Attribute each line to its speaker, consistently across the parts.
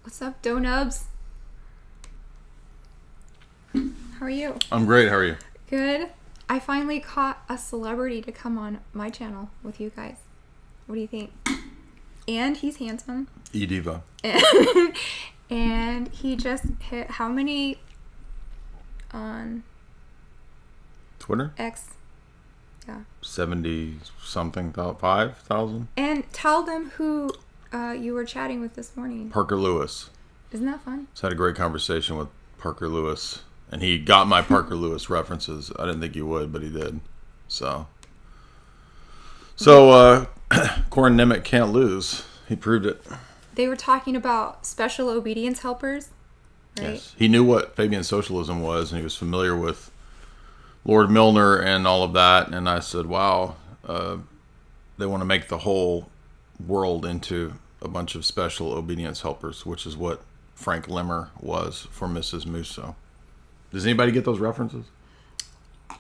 Speaker 1: What's up, Donubs? How are you?
Speaker 2: I'm great. How are you?
Speaker 1: Good. I finally caught a celebrity to come on my channel with you guys. What do you think? And he's handsome.
Speaker 2: E-Diva.
Speaker 1: And he just hit how many on
Speaker 2: Twitter?
Speaker 1: X? Yeah.
Speaker 2: 70-something, 5,000?
Speaker 1: And tell them who you were chatting with this morning.
Speaker 2: Parker Lewis.
Speaker 1: Isn't that fun?
Speaker 2: Just had a great conversation with Parker Lewis. And he got my Parker Lewis references. I didn't think he would, but he did. So Corin Nemec can't lose. He proved it.
Speaker 1: They were talking about special obedience helpers, right?
Speaker 2: Yes. He knew what Fabian socialism was, and he was familiar with Lord Milner and all of that. And I said, wow, they want to make the whole world into a bunch of special obedience helpers, which is what Frank Limmer was for Mrs. Musso. Does anybody get those references?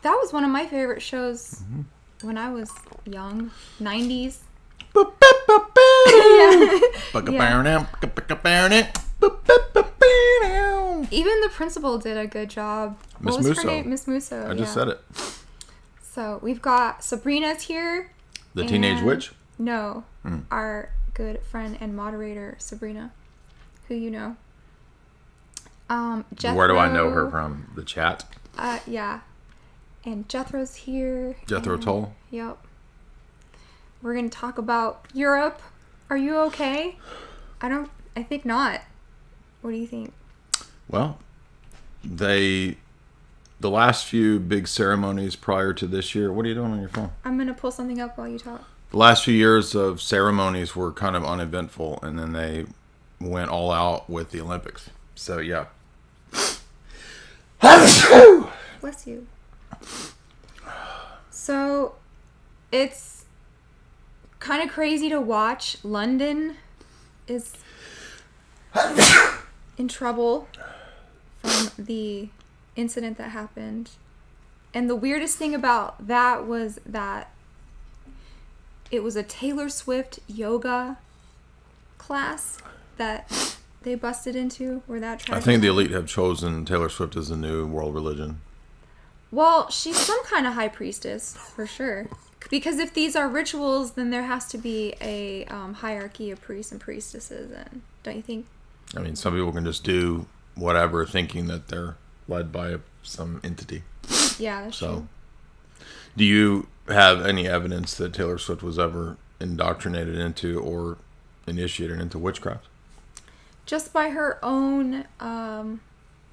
Speaker 1: That was one of my favorite shows when I was young. 90s. Even the principal did a good job.
Speaker 2: Miss
Speaker 1: What was
Speaker 2: Musso.
Speaker 1: her name? Miss Musso.
Speaker 2: I just said it.
Speaker 1: So we've got Sabrina's here.
Speaker 2: The Teenage Witch?
Speaker 1: No. Our good friend and moderator, Sabrina, who you know. Jethro,
Speaker 2: Where do I know her from? The chat?
Speaker 1: Yeah. And Jethro's here.
Speaker 2: Jethro Tull?
Speaker 1: Yep. We're going to talk about Europe. Are you okay? I think not. What do you think?
Speaker 2: Well, the last few big ceremonies prior to this year, what are you doing on your phone?
Speaker 1: I'm going to pull something up while you talk.
Speaker 2: The last few years of ceremonies were kind of uneventful, and then they went all out with the Olympics. So, yeah.
Speaker 1: Bless you. So, it's kind of crazy to watch. London is in trouble from the incident that happened. And the weirdest thing about that was that it was a Taylor Swift yoga class that they busted into, where that tried.
Speaker 2: I think the elite have chosen Taylor Swift as the new world religion.
Speaker 1: Well, she's some kind of high priestess, for sure. Because if these are rituals, then there has to be a hierarchy of priests and priestesses, and don't you think?
Speaker 2: I mean, some people can just do whatever thinking that they're led by some entity.
Speaker 1: Yeah, that's true.
Speaker 2: Do you have any evidence that Taylor Swift was ever indoctrinated into or initiated into witchcraft?
Speaker 1: Just by her own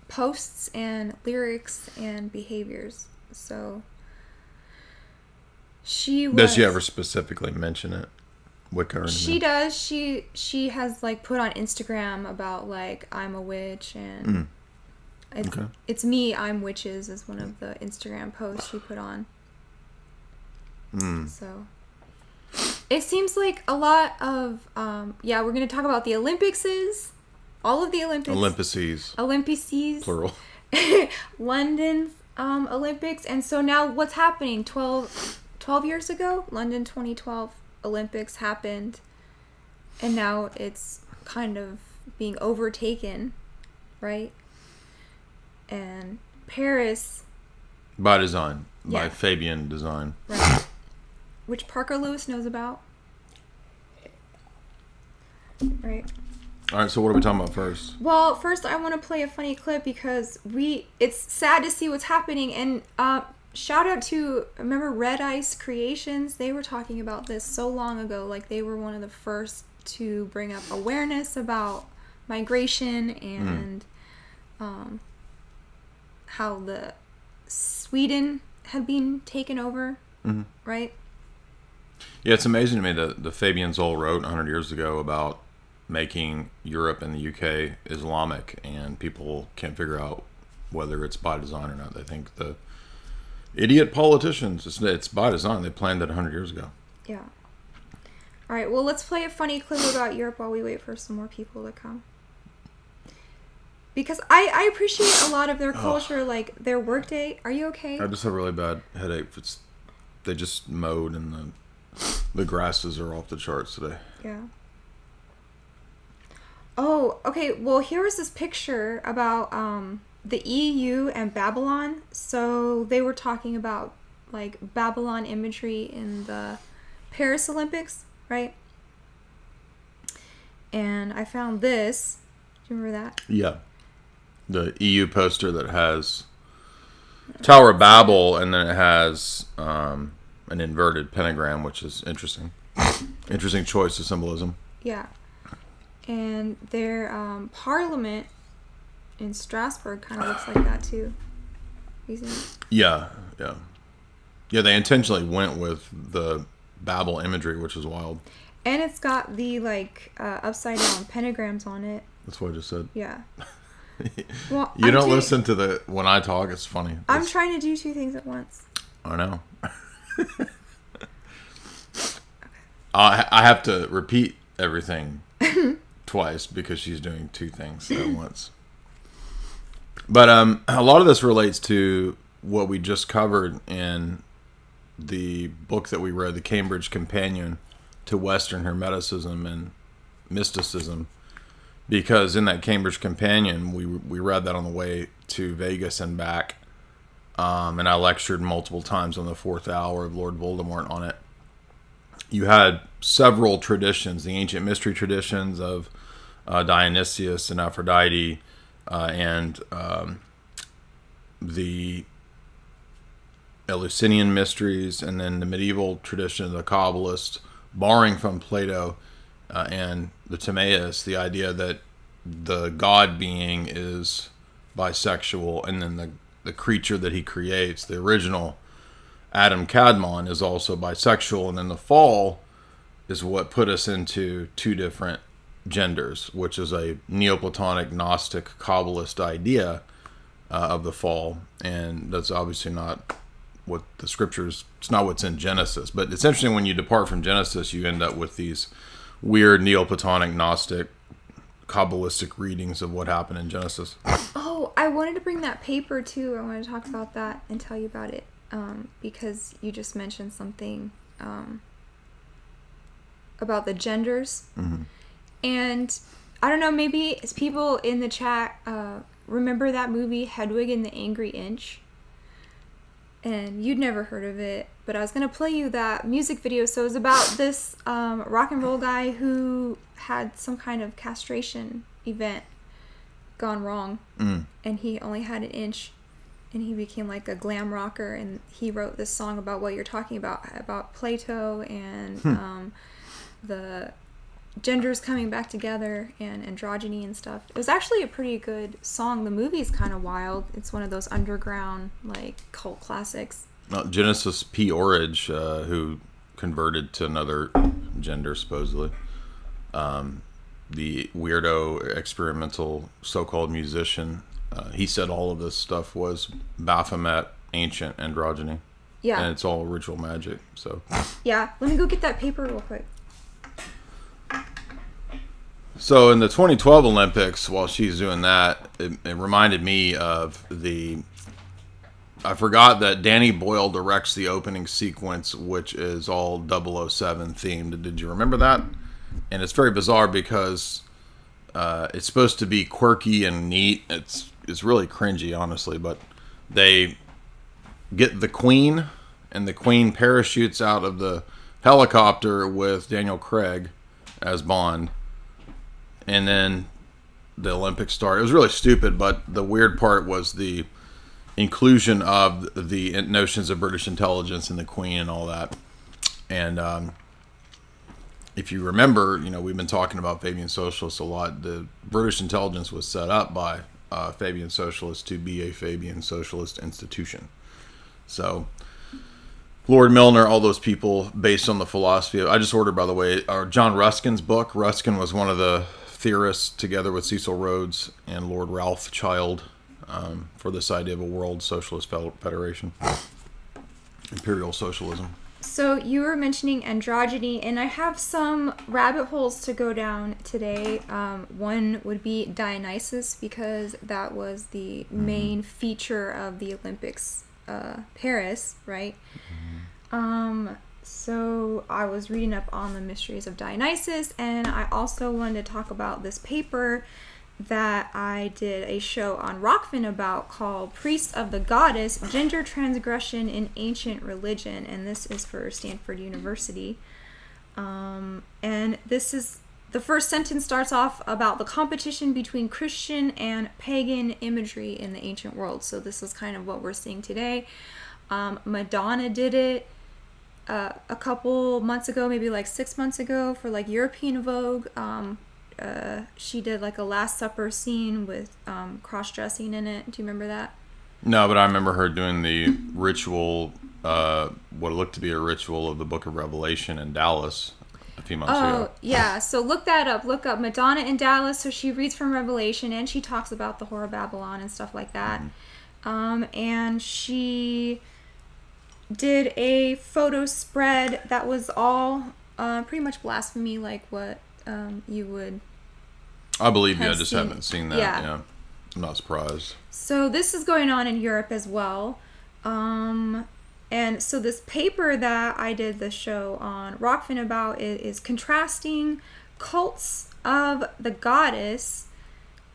Speaker 1: posts and lyrics and behaviors. So she was...
Speaker 2: Does she ever specifically mention it? Wicca or anything?
Speaker 1: She does. She has like put on Instagram about like I'm a witch and it's me, I'm witches is one of the Instagram posts she put on. So it seems like a lot of we're going to talk about the Olympics. All of the Olympics. Olympices.
Speaker 2: Plural.
Speaker 1: London's Olympics. And so now what's happening? 12 years ago, London 2012 Olympics happened. And now it's kind of being overtaken, right? And Paris.
Speaker 2: By design. By Fabian design.
Speaker 1: Right. Which Parker Lewis knows about. Right.
Speaker 2: All right, so what are we talking about first?
Speaker 1: Well, first I want to play a funny clip because it's sad to see what's happening. And shout out to, remember Red Ice Creations? They were talking about this so long ago. Like they were one of the first to bring up awareness about migration and how the Sweden had been taken over, right?
Speaker 2: Yeah, it's amazing to me that the Fabian Zoll wrote 100 years ago about making Europe and the UK Islamic, and people can't figure out whether it's by design or not. They think the idiot politicians, it's by design. They planned it 100 years ago.
Speaker 1: Yeah. All right, well, let's play a funny clip about Europe while we wait for some more people to come. Because I appreciate a lot of their culture, like their workday. Are you okay?
Speaker 2: I just have a really bad headache. They just mowed and the grasses are off the charts today.
Speaker 1: Yeah. Oh, okay. Well, here was this picture about the EU and Babylon. So they were talking about like Babylon imagery in the Paris Olympics, right? And I found this. Do you remember that?
Speaker 2: Yeah. The EU poster that has Tower of Babel, and then it has an inverted pentagram, which is interesting. Interesting choice of symbolism.
Speaker 1: Yeah. And their parliament in Strasbourg kind of looks like that too. You see it?
Speaker 2: Yeah. They intentionally went with the Babel imagery, which is wild.
Speaker 1: And it's got the like upside down pentagrams on it.
Speaker 2: That's what I just said.
Speaker 1: Yeah. Well,
Speaker 2: you don't listen to when I talk. It's funny.
Speaker 1: I'm trying to do two things at once.
Speaker 2: I know. I have to repeat everything twice because she's doing two things at once. But a lot of this relates to what we just covered in the book that we read, The Cambridge Companion to Western Hermeticism and Mysticism. Because in that Cambridge Companion, we read that on the way to Vegas and back. And I lectured multiple times on the 4th hour of Lord Voldemort on it. You had several traditions, the ancient mystery traditions of Dionysius and Aphrodite, and the Eleusinian mysteries, and then the medieval tradition of the Kabbalists, borrowing from Plato and the Timaeus, the idea that the God being is bisexual, and then the creature that he creates, the original Adam Kadmon, is also bisexual, and then the fall is what put us into two different genders, which is a Neoplatonic, Gnostic, Kabbalist idea of the fall, and that's obviously not what the scriptures, it's not what's in Genesis. But it's interesting, when you depart from Genesis, you end up with these weird Neoplatonic, Gnostic, Kabbalistic readings of what happened in Genesis.
Speaker 1: Oh, I wanted to bring that paper too. I wanted to talk about that and tell you about it. Because you just mentioned something about the genders.
Speaker 2: Mm-hmm.
Speaker 1: And I don't know, maybe people in the chat remember that movie Hedwig and the Angry Inch? And you'd never heard of it, but I was going to play you that music video. So it was about this rock and roll guy who had some kind of castration event gone wrong. And he only had an inch. And he became like a glam rocker, and he wrote this song about what you're talking about Plato and the genders coming back together and androgyny and stuff. It was actually a pretty good song. The movie's kind of wild. It's one of those underground like cult classics.
Speaker 2: Genesis P. Orridge, who converted to another gender supposedly, the weirdo experimental so-called musician. He said all of this stuff was Baphomet, ancient androgyny.
Speaker 1: Yeah.
Speaker 2: And it's all ritual magic. So.
Speaker 1: Yeah. Let me go get that paper real quick.
Speaker 2: So in the 2012 Olympics, while she's doing that, it reminded me of I forgot that Danny Boyle directs the opening sequence, which is all 007 themed. Did you remember that? And it's very bizarre because it's supposed to be quirky and neat. It's really cringy, honestly, but they get the Queen, and the Queen parachutes out of the helicopter with Daniel Craig as Bond, and then the Olympics start. It was really stupid, but the weird part was the inclusion of the notions of British intelligence and the Queen and all that. And if you remember, we've been talking about Fabian Socialists a lot. The British intelligence was set up by Fabian Socialists to be a Fabian Socialist institution. So Lord Milner, all those people, based on the philosophy of, I just ordered, by the way, John Ruskin's book. Ruskin was one of the theorists, together with Cecil Rhodes and Lord Ralph Child, for this idea of a world socialist federation, imperial socialism.
Speaker 1: So you were mentioning androgyny, and I have some rabbit holes to go down today. One would be Dionysius, because that was the main feature of the Olympics, Paris, right? So I was reading up on the mysteries of Dionysius, and I also wanted to talk about this paper that I did a show on Rockfin about called Priests of the Goddess, Gender Transgression in Ancient Religion, and this is for Stanford University. And this is, the first sentence starts off about the competition between Christian and pagan imagery in the ancient world. So this is kind of what we're seeing today. Madonna did it a couple months ago, maybe like 6 months ago, for like European Vogue. She did like a Last Supper scene with cross-dressing in it. Do you remember that?
Speaker 2: No, but I remember her doing the ritual, what looked to be a ritual of the Book of Revelation in Dallas a few months ago.
Speaker 1: Oh, yeah. So look that up. Look up Madonna in Dallas. So she reads from Revelation, and she talks about the Whore of Babylon and stuff like that. Mm-hmm. And she did a photo spread that was all pretty much blasphemy, like what you would...
Speaker 2: I believe you. I just haven't seen that. Yeah. I'm not surprised.
Speaker 1: So this is going on in Europe as well. And so this paper that I did the show on Rockfin about is contrasting cults of the goddess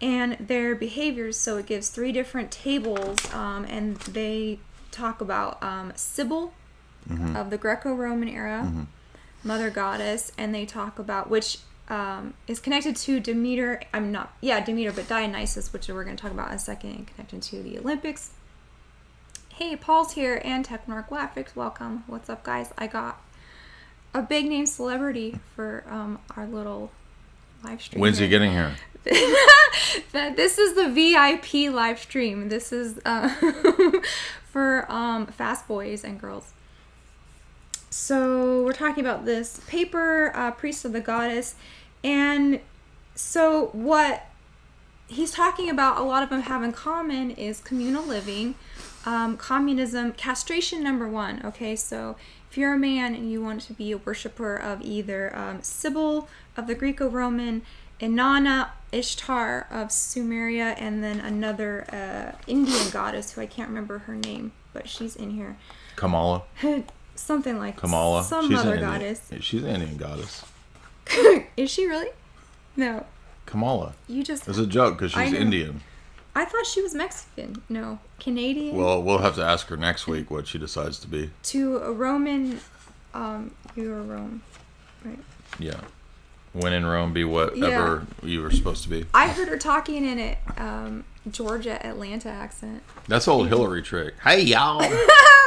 Speaker 1: and their behaviors. So it gives 3 different tables, and they talk about Sybil mm-hmm. of the Greco-Roman era, mm-hmm. Mother Goddess, and they talk about which is connected to Demeter. Demeter, but Dionysius, which we're going to talk about in a second, and connected to the Olympics. Hey, Paul's here, and Technorg Graphics, welcome. What's up, guys? I got a big name celebrity for our little live stream.
Speaker 2: When's he getting here?
Speaker 1: This is the VIP live stream. This is for fast boys and girls. So we're talking about this paper, Priests of the Goddess, and so what he's talking about, a lot of them have in common, is communal living, communism, castration number 1. Okay, so if you're a man and you want to be a worshiper of either Sybil of the Greco-Roman, Inanna, Ishtar of Sumeria, and then another Indian goddess who I can't remember her name, but she's in here.
Speaker 2: Kamala.
Speaker 1: Something like
Speaker 2: Kamala.
Speaker 1: Some
Speaker 2: She's
Speaker 1: other goddess.
Speaker 2: She's an Indian goddess.
Speaker 1: Is she really? No.
Speaker 2: Kamala.
Speaker 1: You just...
Speaker 2: It's a joke because she's Indian.
Speaker 1: I thought she was Mexican. No. Canadian?
Speaker 2: Well, we'll have to ask her next week what she decides to be.
Speaker 1: To a Roman... you were Rome. Right.
Speaker 2: Yeah. When in Rome, be whatever you were supposed to be.
Speaker 1: I heard her talking in a Georgia, Atlanta accent.
Speaker 2: That's old Hillary trick. Hey, y'all.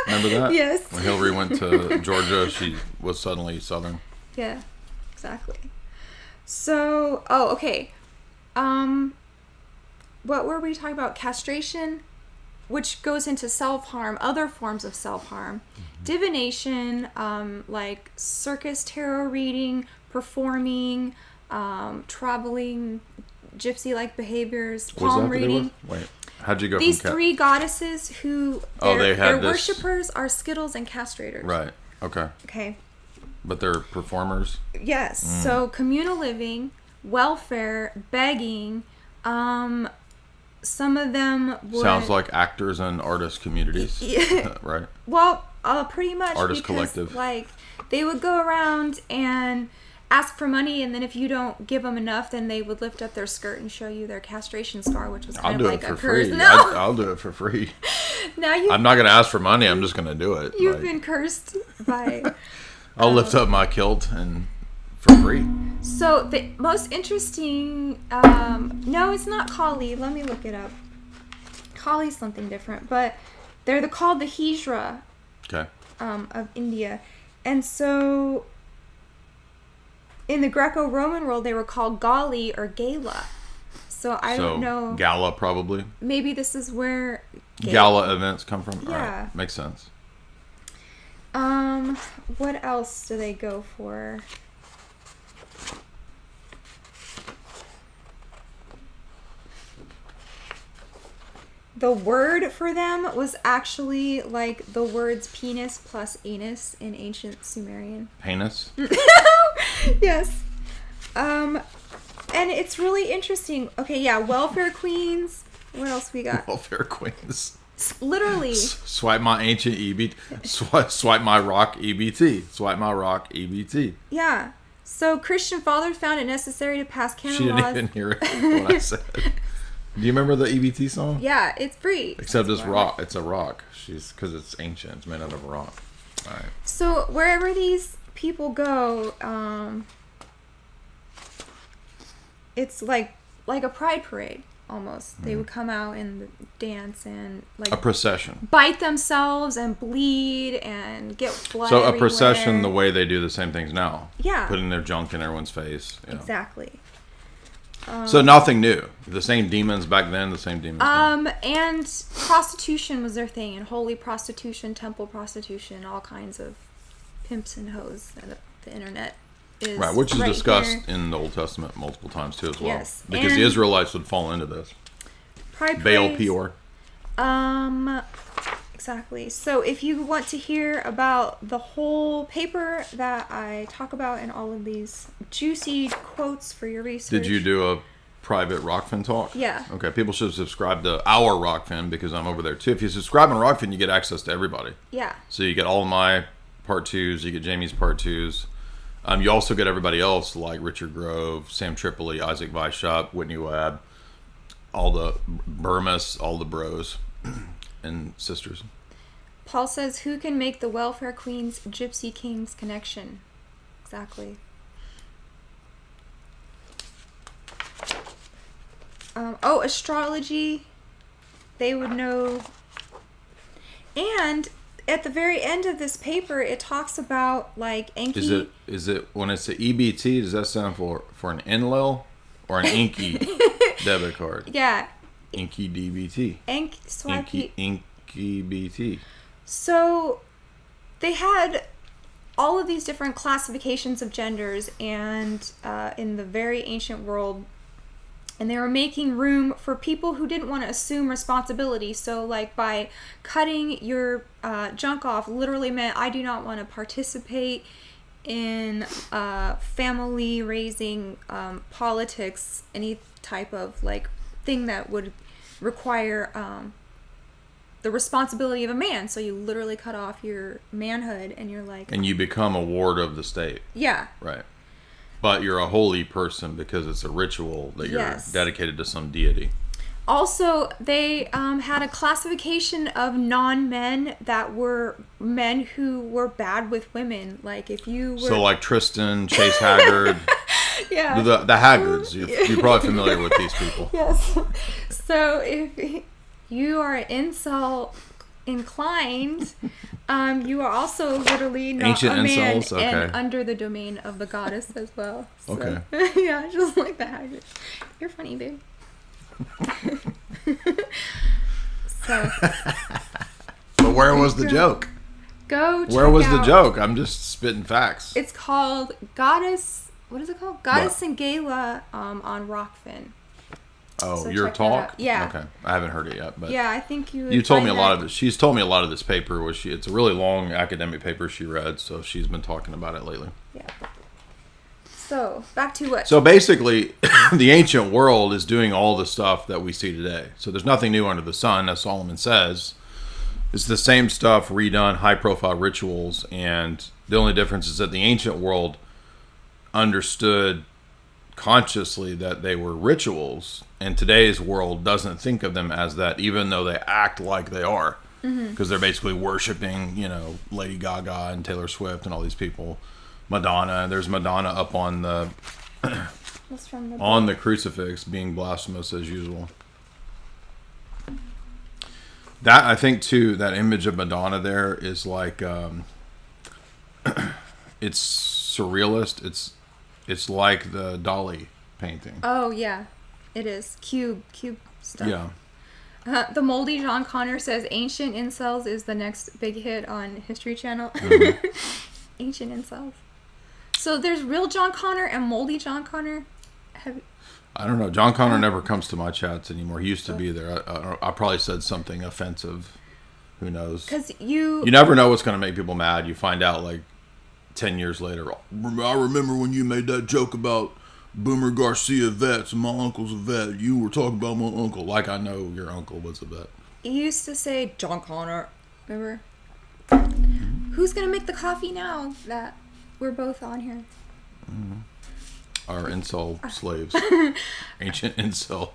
Speaker 2: Remember that?
Speaker 1: Yes.
Speaker 2: When Hillary went to Georgia, she was suddenly Southern.
Speaker 1: Yeah, exactly. So, okay. What were we talking about? Castration, which goes into self-harm, other forms of self-harm. Mm-hmm. Divination, like circus tarot reading, performing, traveling, gypsy-like behaviors, palm reading.
Speaker 2: Wait, how'd you go
Speaker 1: These
Speaker 2: from
Speaker 1: 3 goddesses who their worshippers are skittles and castrators.
Speaker 2: Right. Okay. But they're performers?
Speaker 1: Yes. So communal living, welfare, begging, some of them would...
Speaker 2: Sounds like actors and artist communities. Yeah. Right?
Speaker 1: Well, pretty much.
Speaker 2: Artist collective.
Speaker 1: Like, they would go around and ask for money, and then if you don't give them enough, then they would lift up their skirt and show you their castration scar, which was kind of like a curse.
Speaker 2: No. I'll do it for free. I'm not going to ask for money. I'm just going to do it.
Speaker 1: You've been cursed by...
Speaker 2: I'll lift up my kilt and for free.
Speaker 1: So the most interesting... no, it's not Kali. Let me look it up. Kali's something different, but they're called the Hijra of India. And so... in the Greco-Roman world, they were called Gali or Gala. So I don't know.
Speaker 2: Gala, probably.
Speaker 1: Maybe this is where...
Speaker 2: Gala events come from?
Speaker 1: Yeah.
Speaker 2: All right. Makes sense.
Speaker 1: What else do they go for? The word for them was actually like the words penis plus anus in ancient Sumerian.
Speaker 2: Penis?
Speaker 1: Yes. And it's really interesting. Okay, yeah, welfare queens. What else we got?
Speaker 2: Welfare queens.
Speaker 1: Literally.
Speaker 2: Swipe my ancient EBT. Swipe my rock EBT. Swipe my rock EBT.
Speaker 1: Yeah. So Christian fathers found it necessary to pass canon
Speaker 2: She didn't
Speaker 1: laws.
Speaker 2: even hear it what I said. Do you remember the EBT song?
Speaker 1: Yeah, it's free.
Speaker 2: Except it's rock. It's a rock. Because it's ancient. It's made out of rock. All right.
Speaker 1: So wherever these people go, it's like a pride parade almost. They would come out and dance and like
Speaker 2: A procession.
Speaker 1: bite themselves and bleed and get blood.
Speaker 2: So a
Speaker 1: everywhere.
Speaker 2: procession, the way they do the same things now.
Speaker 1: Yeah.
Speaker 2: Putting their junk in everyone's face. You know.
Speaker 1: Exactly.
Speaker 2: So nothing new. The same demons back then, the same demons now.
Speaker 1: And prostitution was their thing, and holy prostitution, temple prostitution, all kinds of pimps and hoes that the internet is.
Speaker 2: Right, which is discussed
Speaker 1: here.
Speaker 2: in the Old Testament multiple times too as well.
Speaker 1: Yes,
Speaker 2: Because
Speaker 1: and
Speaker 2: the Israelites would fall into this.
Speaker 1: Pride
Speaker 2: Baal
Speaker 1: parades.
Speaker 2: Peor.
Speaker 1: Exactly. So if you want to hear about the whole paper that I talk about and all of these juicy quotes for your research.
Speaker 2: Did you do a private Rockfin talk?
Speaker 1: Yeah.
Speaker 2: Okay, people should subscribe to our Rockfin because I'm over there too. If you subscribe on Rockfin, you get access to everybody.
Speaker 1: Yeah.
Speaker 2: So you get all of my part 2s, you get Jamie's part 2s. You also get everybody else like Richard Grove, Sam Tripoli, Isaac Weishaupt, Whitney Webb, all the Burmese, all the bros and sisters.
Speaker 1: Paul says, who can make the welfare queen's gypsy king's connection? Exactly. Astrology. They would know. And at the very end of this paper, it talks about like Enki.
Speaker 2: Is it when it's the EBT? Does that stand for an Enlil or an Inky debit card?
Speaker 1: Yeah.
Speaker 2: Inky DBT. Inky BT.
Speaker 1: So they had all of these different classifications of genders, and in the very ancient world, and they were making room for people who didn't want to assume responsibility. So like by cutting your junk off literally meant I do not want to participate in family raising, politics, any type of like thing that would require the responsibility of a man. So you literally cut off your manhood and you're like...
Speaker 2: And you become a ward of the state.
Speaker 1: Yeah.
Speaker 2: Right. But you're a holy person because it's a ritual that you're dedicated to some deity.
Speaker 1: Also, they had a classification of non-men that were men who were bad with women. Like if you were...
Speaker 2: So like Tristan, Chase Haggard.
Speaker 1: Yeah.
Speaker 2: The Haggards. You're probably familiar with these people.
Speaker 1: Yes. So if you are incel inclined, you are also literally not
Speaker 2: Ancient
Speaker 1: a man
Speaker 2: incels? Okay.
Speaker 1: and under the domain of the goddess as well. So,
Speaker 2: Okay.
Speaker 1: Yeah, just like the Haggards. You're funny, babe. So.
Speaker 2: But where was the joke?
Speaker 1: Go check
Speaker 2: Where was the
Speaker 1: out-
Speaker 2: joke? I'm just spitting facts.
Speaker 1: It's called Goddess... What is it called? Goddess and Gala on Rockfin.
Speaker 2: Oh,
Speaker 1: So
Speaker 2: your
Speaker 1: check that
Speaker 2: talk?
Speaker 1: out. Yeah.
Speaker 2: Okay. I haven't heard it yet, but
Speaker 1: Yeah, I think you would
Speaker 2: you told
Speaker 1: find
Speaker 2: me a lot
Speaker 1: that-
Speaker 2: of this. She's told me a lot of this paper. It's a really long academic paper she read, so she's been talking about it lately.
Speaker 1: Yeah. So, back to what?
Speaker 2: So basically, the ancient world is doing all the stuff that we see today. So there's nothing new under the sun, as Solomon says. It's the same stuff redone, high-profile rituals, and the only difference is that the ancient world understood consciously that they were rituals, and today's world doesn't think of them as that, even though they act like they are, because they're basically worshiping, Lady Gaga and Taylor Swift and all these people. Madonna. There's Madonna up on the
Speaker 1: That's from the
Speaker 2: on the crucifix, being blasphemous as usual. That, I think too, that image of Madonna there is like it's surrealist. It's like the Dali painting.
Speaker 1: Oh, yeah. It is. Cube stuff.
Speaker 2: Yeah.
Speaker 1: The Moldy John Connor says Ancient Incels is the next big hit on History Channel. Ancient Incels. So there's real John Connor and Moldy John Connor.
Speaker 2: I don't know. John Connor never comes to my chats anymore. He used to be there. I probably said something offensive. Who knows?
Speaker 1: Because you
Speaker 2: never know what's going to make people mad. You find out like 10 years later. I remember when you made that joke about Boomer Garcia vets and my uncle's a vet. You were talking about my uncle. Like I know your uncle was a vet.
Speaker 1: he used to say, John Connor. Remember? Who's gonna make the coffee now that we're both on here?
Speaker 2: Our incel slaves. Ancient incel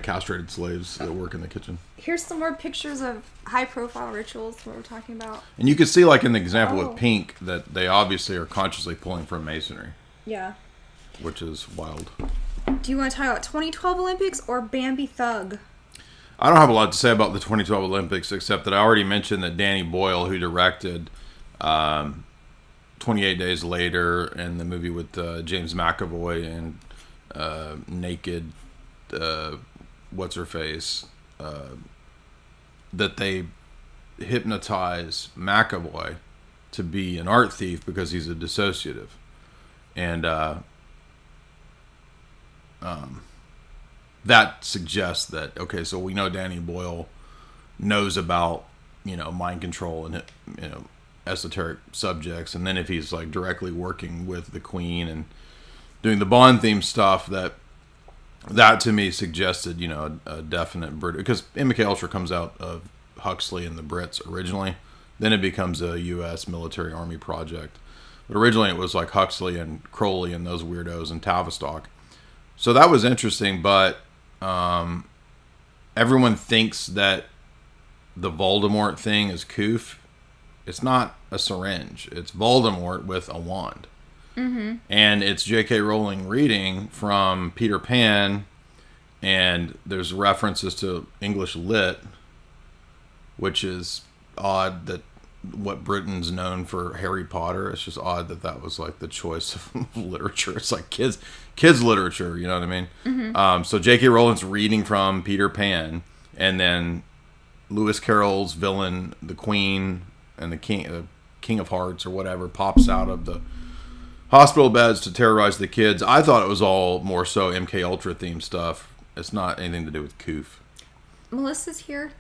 Speaker 2: castrated slaves that work in the kitchen.
Speaker 1: Here's some more pictures of high-profile rituals, what we're talking about.
Speaker 2: And you can see, like in the example with pink, that they obviously are consciously pulling from masonry.
Speaker 1: Yeah.
Speaker 2: Which is wild.
Speaker 1: Do you want to talk about 2012 Olympics or Bambi Thug?
Speaker 2: I don't have a lot to say about the 2012 Olympics, except that I already mentioned that Danny Boyle, who directed 28 Days Later and the movie with James McAvoy and Naked, what's-her-face, that they hypnotize McAvoy to be an art thief because he's a dissociative. And that suggests that, okay, so we know Danny Boyle knows about, mind control and, esoteric subjects. And then if he's like directly working with the Queen and doing the Bond theme stuff, that to me suggested, a definite because MK Ultra comes out of Huxley and the Brits originally. Then it becomes a U.S. military army project. But originally it was like Huxley and Crowley and those weirdos and Tavistock. So that was interesting, but everyone thinks that the Voldemort thing is Koof. It's not a syringe. It's Voldemort with a wand. Mm-hmm. And it's J.K. Rowling reading from Peter Pan, and there's references to English lit, which is odd that what Britain's known for Harry Potter. It's just odd that was like the choice of literature. It's like kids literature, you know what I mean? Mm-hmm. So J.K. Rowling's reading from Peter Pan, and then Lewis Carroll's villain, the Queen and the King of Hearts or whatever, pops out of the hospital beds to terrorize the kids. I thought it was all more so MK Ultra themed stuff. It's not anything to do with Koof.
Speaker 1: Melissa's here.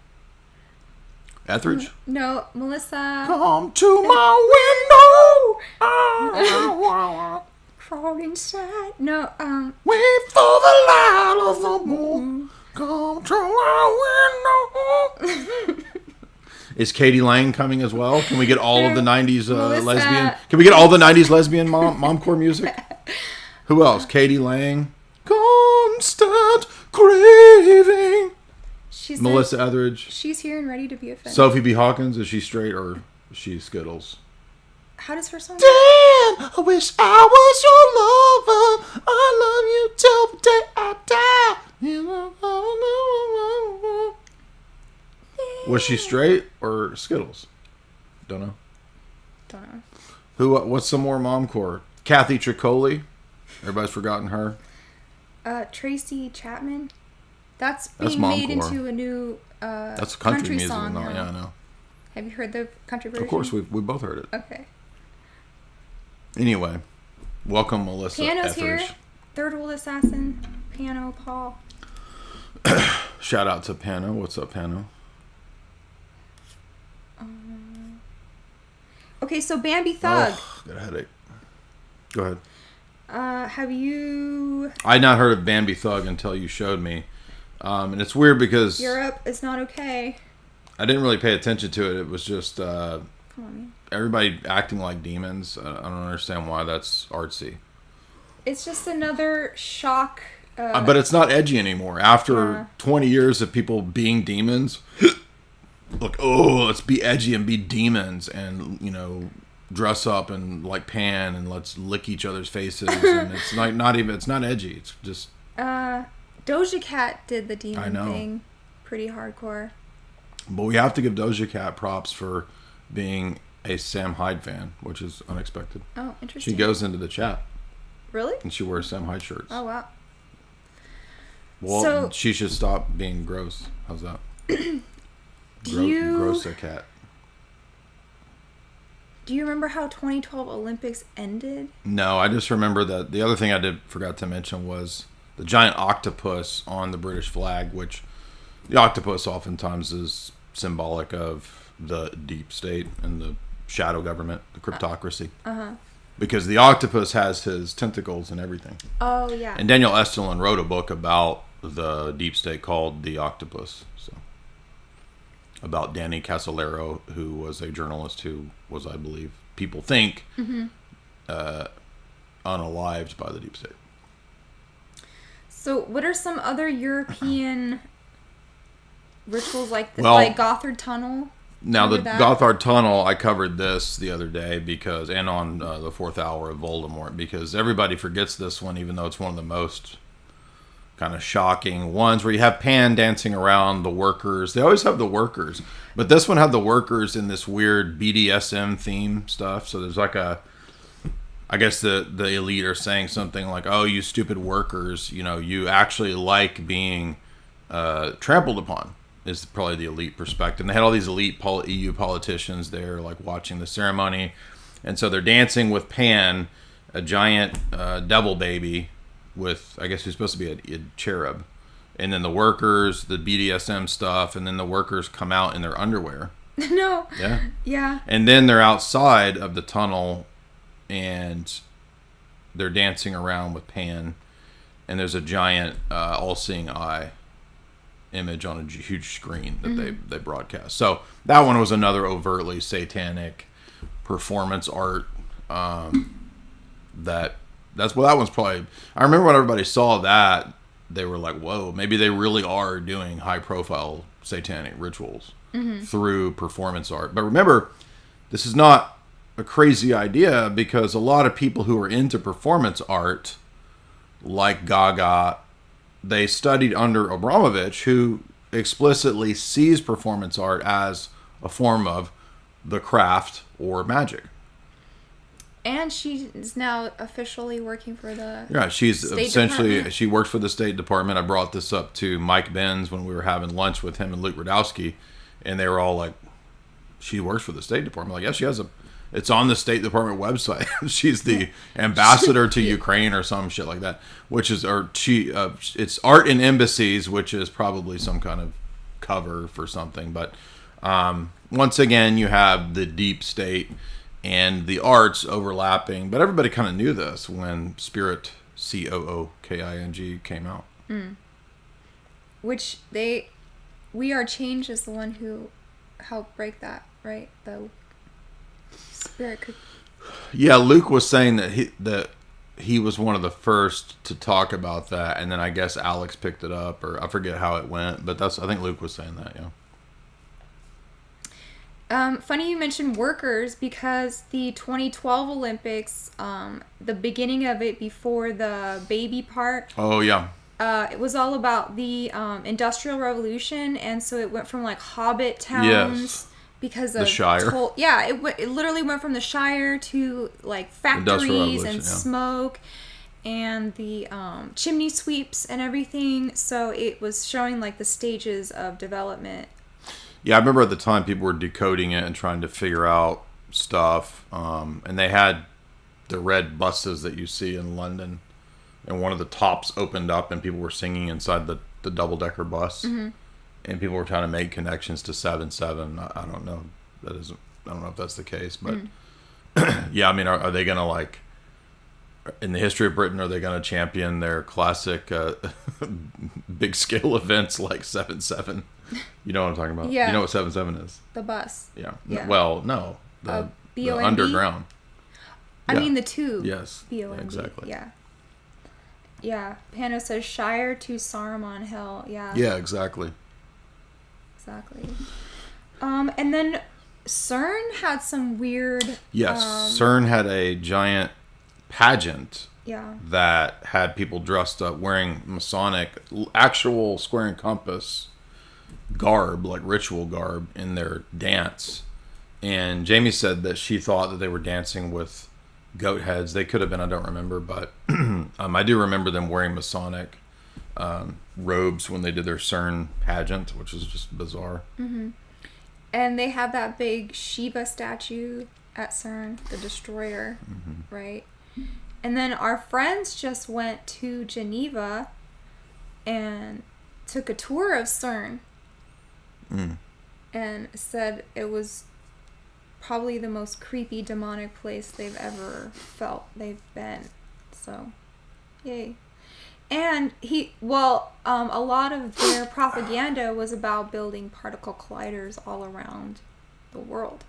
Speaker 2: Etheridge?
Speaker 1: No, Melissa.
Speaker 2: Come to my window.
Speaker 1: Crawl inside. No,
Speaker 2: wait for the light of the moon. Come to my window. Is Katie Lang coming as well? Can we get all of the 90s lesbian? Can we get all the 90s lesbian momcore music? Who else? Katie Lang. Constant craving. Melissa Etheridge.
Speaker 1: She's here and ready to be offended.
Speaker 2: Sophie B. Hawkins. Is she straight or is she Skittles?
Speaker 1: How does her song
Speaker 2: go? Damn, I wish I was your lover. I love you till the day I die. Was she straight or Skittles? Don't know. What's some more momcore? Kathy Tricoli. Everybody's forgotten her.
Speaker 1: Tracy Chapman. That's being made into a new
Speaker 2: that's country music
Speaker 1: song now.
Speaker 2: Yeah, I know.
Speaker 1: Have you heard the country version?
Speaker 2: Of course, we both heard it.
Speaker 1: Okay.
Speaker 2: Anyway, welcome Melissa
Speaker 1: Piano's
Speaker 2: Etheridge.
Speaker 1: here. Third World Assassin. Piano Paul.
Speaker 2: Shout out to Pano. What's up, Pano?
Speaker 1: Okay, so Bambi Thug.
Speaker 2: Got a headache. Go ahead.
Speaker 1: Have you...
Speaker 2: I had not heard of Bambi Thug until you showed me. And it's weird because...
Speaker 1: Europe is not okay.
Speaker 2: I didn't really pay attention to it. It was just
Speaker 1: Come on, man.
Speaker 2: Everybody acting like demons. I don't understand why that's artsy.
Speaker 1: It's just another shock.
Speaker 2: But it's not edgy anymore. After 20 years of people being demons... Look, let's be edgy and be demons and, dress up and like Pan and let's lick each other's faces. And it's like it's not edgy. It's just...
Speaker 1: Doja Cat did the demon thing. Pretty hardcore.
Speaker 2: But we have to give Doja Cat props for being a Sam Hyde fan, which is unexpected.
Speaker 1: Oh, interesting.
Speaker 2: She goes into the chat.
Speaker 1: Really?
Speaker 2: And she wears Sam Hyde shirts.
Speaker 1: Oh, wow.
Speaker 2: Well, she should stop being gross. How's that? Gross a cat.
Speaker 1: Do you remember how 2012 Olympics ended?
Speaker 2: No, I just remember that the other thing I forgot to mention was the giant octopus on the British flag, which the octopus oftentimes is symbolic of the deep state and the shadow government, the cryptocracy. Because the octopus has his tentacles and everything.
Speaker 1: Oh, yeah.
Speaker 2: And Daniel Estelin wrote a book about the deep state called The Octopus. So about Danny Casolaro, who was a journalist who was, I believe, people think, unalived by the deep state.
Speaker 1: So, what are some other European rituals like the
Speaker 2: Well,
Speaker 1: Gotthard Tunnel?
Speaker 2: Now, the
Speaker 1: Remember that?
Speaker 2: Gotthard Tunnel, I covered this the other day and on the fourth hour of Voldemort, because everybody forgets this one, even though it's one of the most kind of shocking ones, where you have Pan dancing around the workers. They always have the workers, but this one had the workers in this weird BDSM theme stuff. So there's like I guess the elite are saying something like, "Oh, you stupid workers, you actually like being trampled upon." Is probably the elite perspective. And they had all these elite EU politicians there, like watching the ceremony, and so they're dancing with Pan, a giant devil baby, with, I guess, who's supposed to be a cherub, and then the workers, the BDSM stuff, and then the workers come out in their underwear.
Speaker 1: No.
Speaker 2: Yeah.
Speaker 1: Yeah.
Speaker 2: And then they're outside of the tunnel, and they're dancing around with Pan, and there's a giant all-seeing eye image on a huge screen that they broadcast. So that one was another overtly satanic performance art. That one's probably. I remember when everybody saw that, they were like, "Whoa, maybe they really are doing high-profile satanic rituals through performance art." But remember, this is not a crazy idea, because a lot of people who are into performance art, like Gaga, they studied under Abramovich, who explicitly sees performance art as a form of the craft or magic.
Speaker 1: And she is now officially working for the
Speaker 2: She's
Speaker 1: State
Speaker 2: essentially
Speaker 1: Department.
Speaker 2: She works for the State Department. I brought this up to Mike Benz when we were having lunch with him and Luke Radowski, and they were all like, "She works for the State Department." Like, yeah, it's on the State Department website. She's the ambassador to Ukraine or some shit like that, it's art in embassies, which is probably some kind of cover for something. But once again, you have the deep state and the arts overlapping. But everybody kind of knew this when Spirit, COOKING, came out.
Speaker 1: Which We Are Change is the one who helped break that, right? The Spirit could.
Speaker 2: Yeah, Luke was saying that he was one of the first to talk about that, and then I guess Alex picked it up, or I forget how it went, but I think Luke was saying that, yeah.
Speaker 1: Funny you mentioned workers, because the 2012 Olympics, the beginning of it before the baby part.
Speaker 2: Oh, yeah.
Speaker 1: It was all about the Industrial Revolution, and so it went from like hobbit towns.
Speaker 2: Yes.
Speaker 1: Because of
Speaker 2: the Shire.
Speaker 1: It literally went from the Shire to like factories and smoke and the chimney sweeps and everything. So it was showing like the stages of development.
Speaker 2: Yeah, I remember at the time people were decoding it and trying to figure out stuff. And they had the red buses that you see in London, and one of the tops opened up and people were singing inside the double-decker bus. And people were trying to make connections to 7/7. I don't know. I don't know if that's the case, but yeah. I mean, are they gonna, like, in the history of Britain, are they gonna champion their classic big scale events like 7/7? You know what I'm talking about?
Speaker 1: Yeah.
Speaker 2: You know what 7/7 is?
Speaker 1: The bus.
Speaker 2: Yeah.
Speaker 1: Yeah.
Speaker 2: Well, no, the
Speaker 1: BOND?
Speaker 2: underground.
Speaker 1: I
Speaker 2: Yeah.
Speaker 1: mean the tube.
Speaker 2: Yes.
Speaker 1: BOND.
Speaker 2: Exactly.
Speaker 1: Yeah. Yeah. Pano says Shire to Saruman Hill. Yeah.
Speaker 2: Yeah. Exactly.
Speaker 1: Exactly. And then CERN had some weird.
Speaker 2: Yes, CERN had a giant pageant.
Speaker 1: Yeah.
Speaker 2: That had people dressed up wearing Masonic, actual square and compass garb, like ritual garb, in their dance. And Jamie said that she thought that they were dancing with goat heads. They could have been, I don't remember, but I do remember them wearing Masonic robes when they did their CERN pageant, which is just bizarre.
Speaker 1: And they have that big Shiva statue at CERN, the destroyer, right? And then our friends just went to Geneva and took a tour of CERN and said it was probably the most creepy, demonic place they've been. So, yay. And a lot of their propaganda was about building particle colliders all around the world.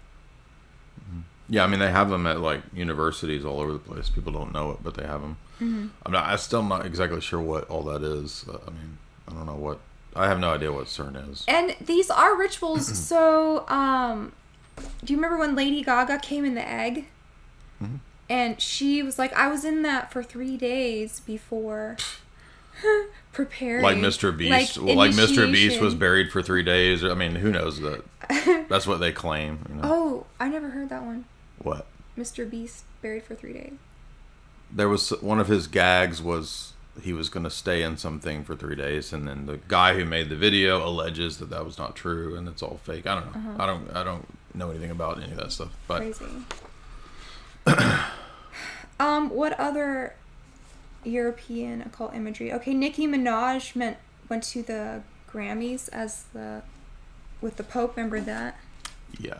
Speaker 2: Yeah, I mean, they have them at, like, universities all over the place. People don't know it, but they have them. Mm-hmm. I'm still not exactly sure what all that is. I mean, I don't know what... I have no idea what CERN is.
Speaker 1: And these are rituals, so, do you remember when Lady Gaga came in the egg? Mm-hmm. And she was like, I was in that for 3 days before... preparing,
Speaker 2: like Mr. Beast. Like Mr. Beast was buried for 3 days. I mean, who knows that? That's what they claim. You know?
Speaker 1: Oh, I never heard that one.
Speaker 2: What?
Speaker 1: Mr. Beast buried for 3 days.
Speaker 2: There was one of his gags was he was going to stay in something for 3 days, and then the guy who made the video alleges that was not true and it's all fake. I don't know. Uh-huh. I don't know anything about any of that stuff. But
Speaker 1: crazy. What other European occult imagery? Okay, Nicki Minaj went to the Grammys with the Pope. Remember that?
Speaker 2: Yeah.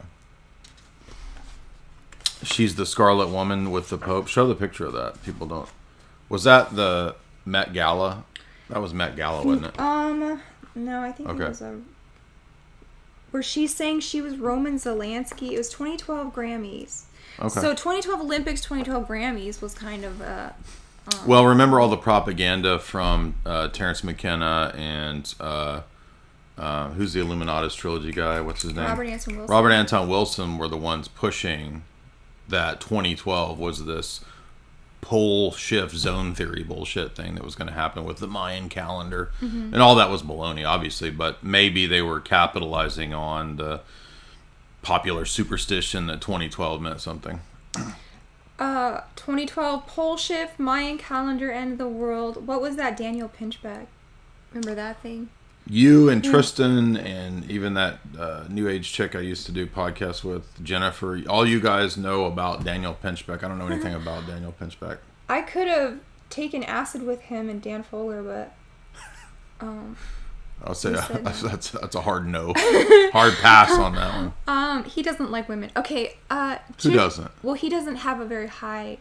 Speaker 2: She's the Scarlet Woman with the Pope. Show the picture of that. People don't. Was that the Met Gala? That was Met Gala, wasn't it?
Speaker 1: No, I think it was where she's saying she was Roman Zelensky. It was 2012 Grammys. Okay. So 2012 Olympics, 2012 Grammys was kind of
Speaker 2: well, remember all the propaganda from Terrence McKenna and who's the Illuminatus trilogy guy? What's his name?
Speaker 1: Robert Anton Wilson.
Speaker 2: Robert Anton Wilson were the ones pushing that 2012 was this pole shift zone theory bullshit thing that was going to happen with the Mayan calendar. Mm-hmm. And all that was baloney, obviously, but maybe they were capitalizing on the popular superstition that 2012 meant something.
Speaker 1: 2012 pole shift, Mayan calendar, end of the world. What was that Daniel Pinchbeck? Remember that thing?
Speaker 2: You and Tristan and even that New Age chick I used to do podcasts with, Jennifer. All you guys know about Daniel Pinchbeck. I don't know anything about Daniel Pinchbeck.
Speaker 1: I could have taken acid with him and Dan Fogler, but
Speaker 2: I'll say that's a hard no. Hard pass on that
Speaker 1: one. He doesn't like women. Okay.
Speaker 2: Who doesn't?
Speaker 1: Well, he doesn't have a very high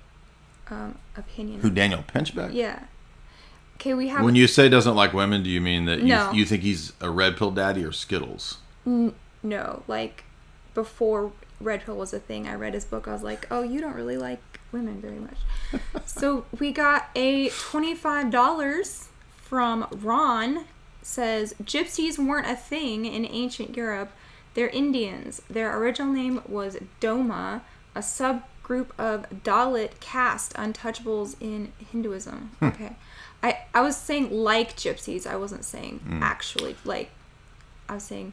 Speaker 1: opinion.
Speaker 2: Who, Daniel Pinchbeck?
Speaker 1: Yeah. Okay, we have...
Speaker 2: When you say doesn't like women, do you mean that you think he's a red pill daddy or Skittles?
Speaker 1: No, like before red pill was a thing, I read his book. I was like, oh, you don't really like women very much. So we got a $25 from Ron. Says, gypsies weren't a thing in ancient Europe. They're Indians. Their original name was Doma, a subgroup of Dalit caste untouchables in Hinduism. Okay. I was saying like gypsies. I wasn't saying actually like. I was saying.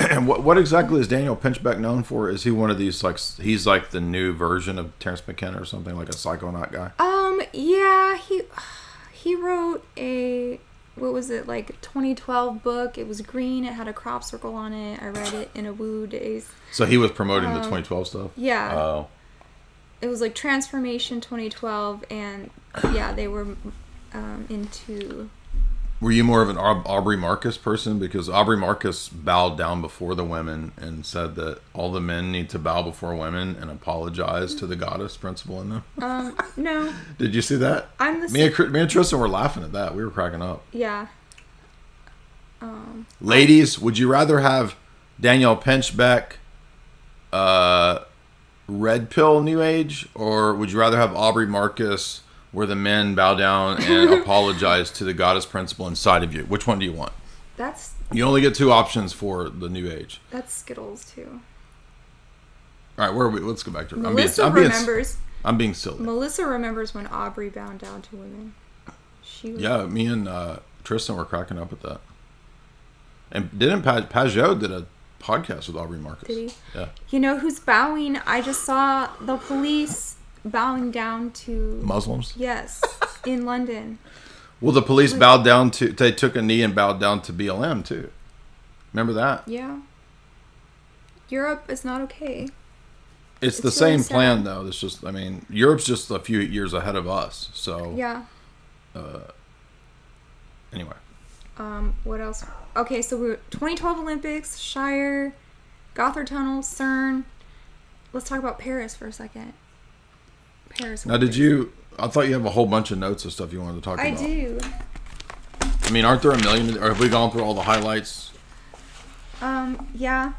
Speaker 2: And what exactly is Daniel Pinchbeck known for? Is he one of these, like, he's like the new version of Terrence McKenna or something, like a psychonaut guy?
Speaker 1: Yeah, he wrote a... What was it, like 2012 book? It was green. It had a crop circle on it. I read it in a woo days.
Speaker 2: So he was promoting the 2012 stuff?
Speaker 1: Yeah. Oh. It was like Transformation 2012, and yeah, they were into...
Speaker 2: Were you more of an Aubrey Marcus person? Because Aubrey Marcus bowed down before the women and said that all the men need to bow before women and apologize to the goddess principle in them.
Speaker 1: No. Did
Speaker 2: you see that? Me and Tristan were laughing at that. We were cracking up.
Speaker 1: Yeah.
Speaker 2: Ladies, would you rather have Daniel Pinchbeck, red pill New Age, or would you rather have Aubrey Marcus, where the men bow down and apologize to the goddess principle inside of you? Which one do you want? You only get 2 options for the New Age.
Speaker 1: That's Skittles too.
Speaker 2: All right, where are we? Let's go back to.
Speaker 1: Melissa remembers.
Speaker 2: I'm being silly.
Speaker 1: Melissa remembers when Aubrey bowed down to women.
Speaker 2: Yeah, me and Tristan were cracking up at that. And didn't Pajot did a podcast with Aubrey Marcus?
Speaker 1: Did he?
Speaker 2: Yeah.
Speaker 1: You know who's bowing? I just saw the police bowing down to
Speaker 2: Muslims.
Speaker 1: Yes, in London.
Speaker 2: Well, the police bowed down to. They took a knee and bowed down to BLM too. Remember that?
Speaker 1: Yeah. Europe is not okay.
Speaker 2: It's the same plan, though. It's just, I mean, Europe's just a few years ahead of us. So
Speaker 1: yeah.
Speaker 2: Anyway.
Speaker 1: What else? Okay, so we're 2012 Olympics, Shire, Gotthard Tunnel, CERN. Let's talk about Paris for a second. Paris.
Speaker 2: Now, did you I thought you have a whole bunch of notes of stuff you wanted to talk about.
Speaker 1: I do.
Speaker 2: I mean, aren't there a million? Or have we gone through all the highlights?
Speaker 1: Yeah.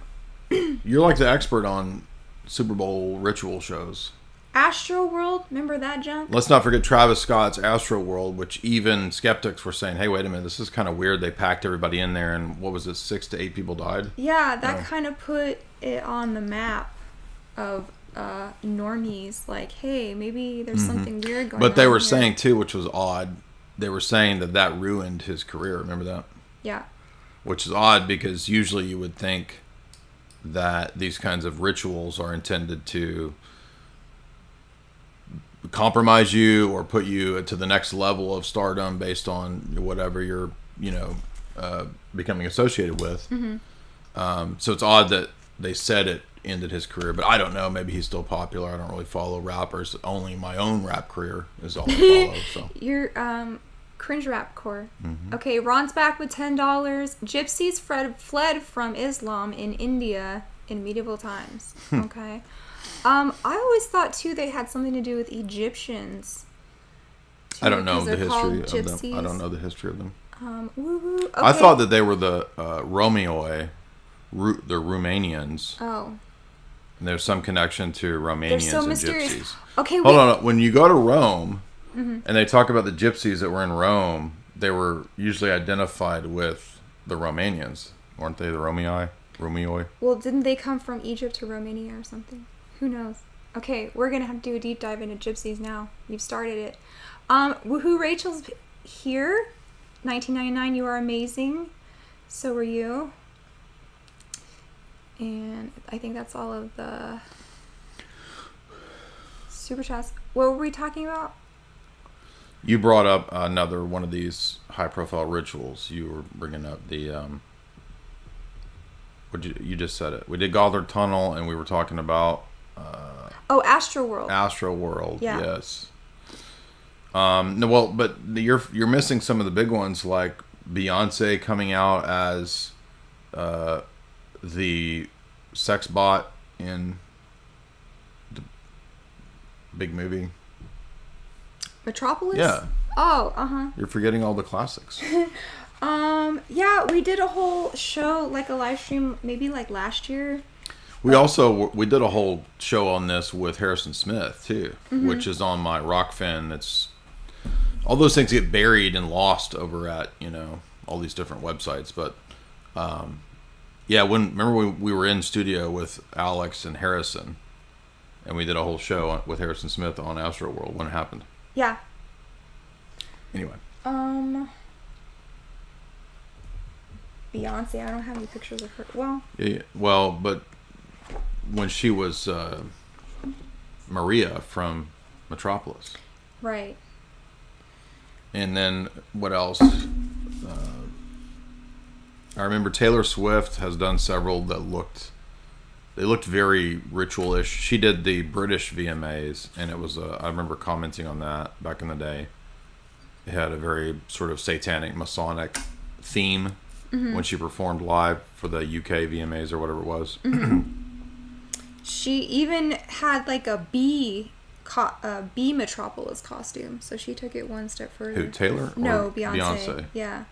Speaker 2: You're like the expert on Super Bowl ritual shows.
Speaker 1: Astro World, remember that junk?
Speaker 2: Let's not forget Travis Scott's Astro World, which even skeptics were saying, hey, wait a minute, this is kind of weird. They packed everybody in there, and what was it, 6 to 8 people died?
Speaker 1: Yeah, that kind of put it on the map of normies. Like, hey, maybe there's something weird going on.
Speaker 2: But they were
Speaker 1: here.
Speaker 2: saying, too, which was odd, they were saying that ruined his career. Remember that?
Speaker 1: Yeah.
Speaker 2: Which is odd because usually you would think that these kinds of rituals are intended to compromise you or put you to the next level of stardom based on whatever you're, becoming associated with. So it's odd that they said it ended his career, but I don't know. Maybe he's still popular. I don't really follow rappers. Only my own rap career is all I follow. So.
Speaker 1: You're cringe rap core. Okay, Ron's back with $10. Gypsies fled from Islam in India in medieval times. Okay. I always thought too they had something to do with Egyptians.
Speaker 2: I don't know the history of
Speaker 1: gypsies.
Speaker 2: them. I don't know the history of them.
Speaker 1: Okay.
Speaker 2: I thought that they were the Romeoi, the Romanians.
Speaker 1: Oh.
Speaker 2: And there's some connection to Romanians
Speaker 1: so
Speaker 2: and
Speaker 1: mysterious.
Speaker 2: gypsies.
Speaker 1: Okay,
Speaker 2: Hold on. When you go to Rome and they talk about the gypsies that were in Rome, they were usually identified with the Romanians. Weren't they the Romeoi?
Speaker 1: Well, didn't they come from Egypt to Romania or something? Who knows? Okay, we're going to have to do a deep dive into gypsies now. You've started it. Woohoo, Rachel's here. 1999, you are amazing. So are you. And I think that's all of the super chats. What were we talking about?
Speaker 2: You brought up another one of these high-profile rituals. You were bringing up the... you just said it. We did Goddard Tunnel, and we were talking about...
Speaker 1: Astro World.
Speaker 2: Astro World,
Speaker 1: yeah.
Speaker 2: Yes. No, well, but you're missing some of the big ones, like Beyonce coming out as the sex bot in the big movie.
Speaker 1: Metropolis?
Speaker 2: Yeah.
Speaker 1: Oh, uh-huh.
Speaker 2: You're forgetting all the classics.
Speaker 1: Yeah, we did a whole show, like a live stream, maybe like last year.
Speaker 2: We did a whole show on this with Harrison Smith too, which is on my Rockfin. It's all those things get buried and lost over at all these different websites. But remember we were in studio with Alex and Harrison, and we did a whole show with Harrison Smith on Astro World when it happened.
Speaker 1: Yeah.
Speaker 2: Anyway.
Speaker 1: Beyonce, I don't have any pictures of her. Well.
Speaker 2: Yeah, well, but when she was Maria from Metropolis.
Speaker 1: Right.
Speaker 2: And then what else? I remember Taylor Swift has done several that looked very ritualish. She did the British VMAs, and it was I remember commenting on that back in the day. It had a very sort of satanic, Masonic theme when she performed live for the UK VMAs or whatever it was.
Speaker 1: She even had like a bee Metropolis costume, so she took it one step further.
Speaker 2: Who, Taylor?
Speaker 1: No,
Speaker 2: or
Speaker 1: Beyonce. Yeah.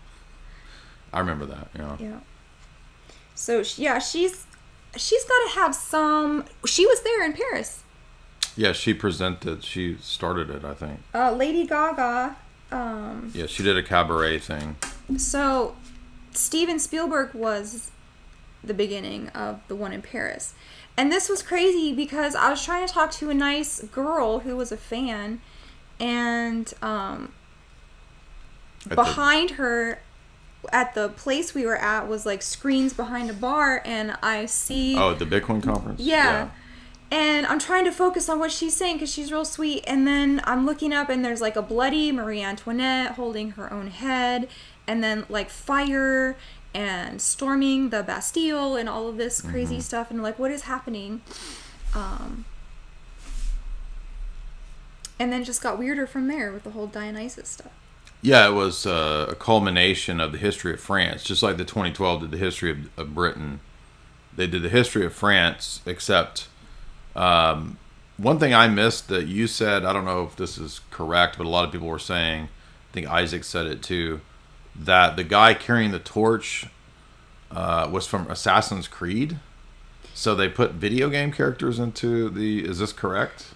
Speaker 2: I remember that.
Speaker 1: Yeah. So yeah, she's got to have some. She was there in Paris.
Speaker 2: Yeah, she presented. She started it, I think.
Speaker 1: Lady Gaga.
Speaker 2: Yeah, she did a cabaret thing.
Speaker 1: So Steven Spielberg was the beginning of the one in Paris. And this was crazy because I was trying to talk to a nice girl who was a fan, and behind her at the place we were at was like screens behind a bar, and I see...
Speaker 2: Oh, the Bitcoin conference?
Speaker 1: Yeah. And I'm trying to focus on what she's saying because she's real sweet, and then I'm looking up and there's like a bloody Marie Antoinette holding her own head, and then like fire and storming the Bastille and all of this crazy stuff, and like, what is happening? And then it just got weirder from there with the whole Dionysius stuff.
Speaker 2: Yeah, it was a culmination of the history of France, just like the 2012 did the history of Britain. They did the history of France, except one thing I missed that you said, I don't know if this is correct, but a lot of people were saying, I think Isaac said it too, that the guy carrying the torch was from Assassin's Creed. So they put video game characters into the... Is this correct?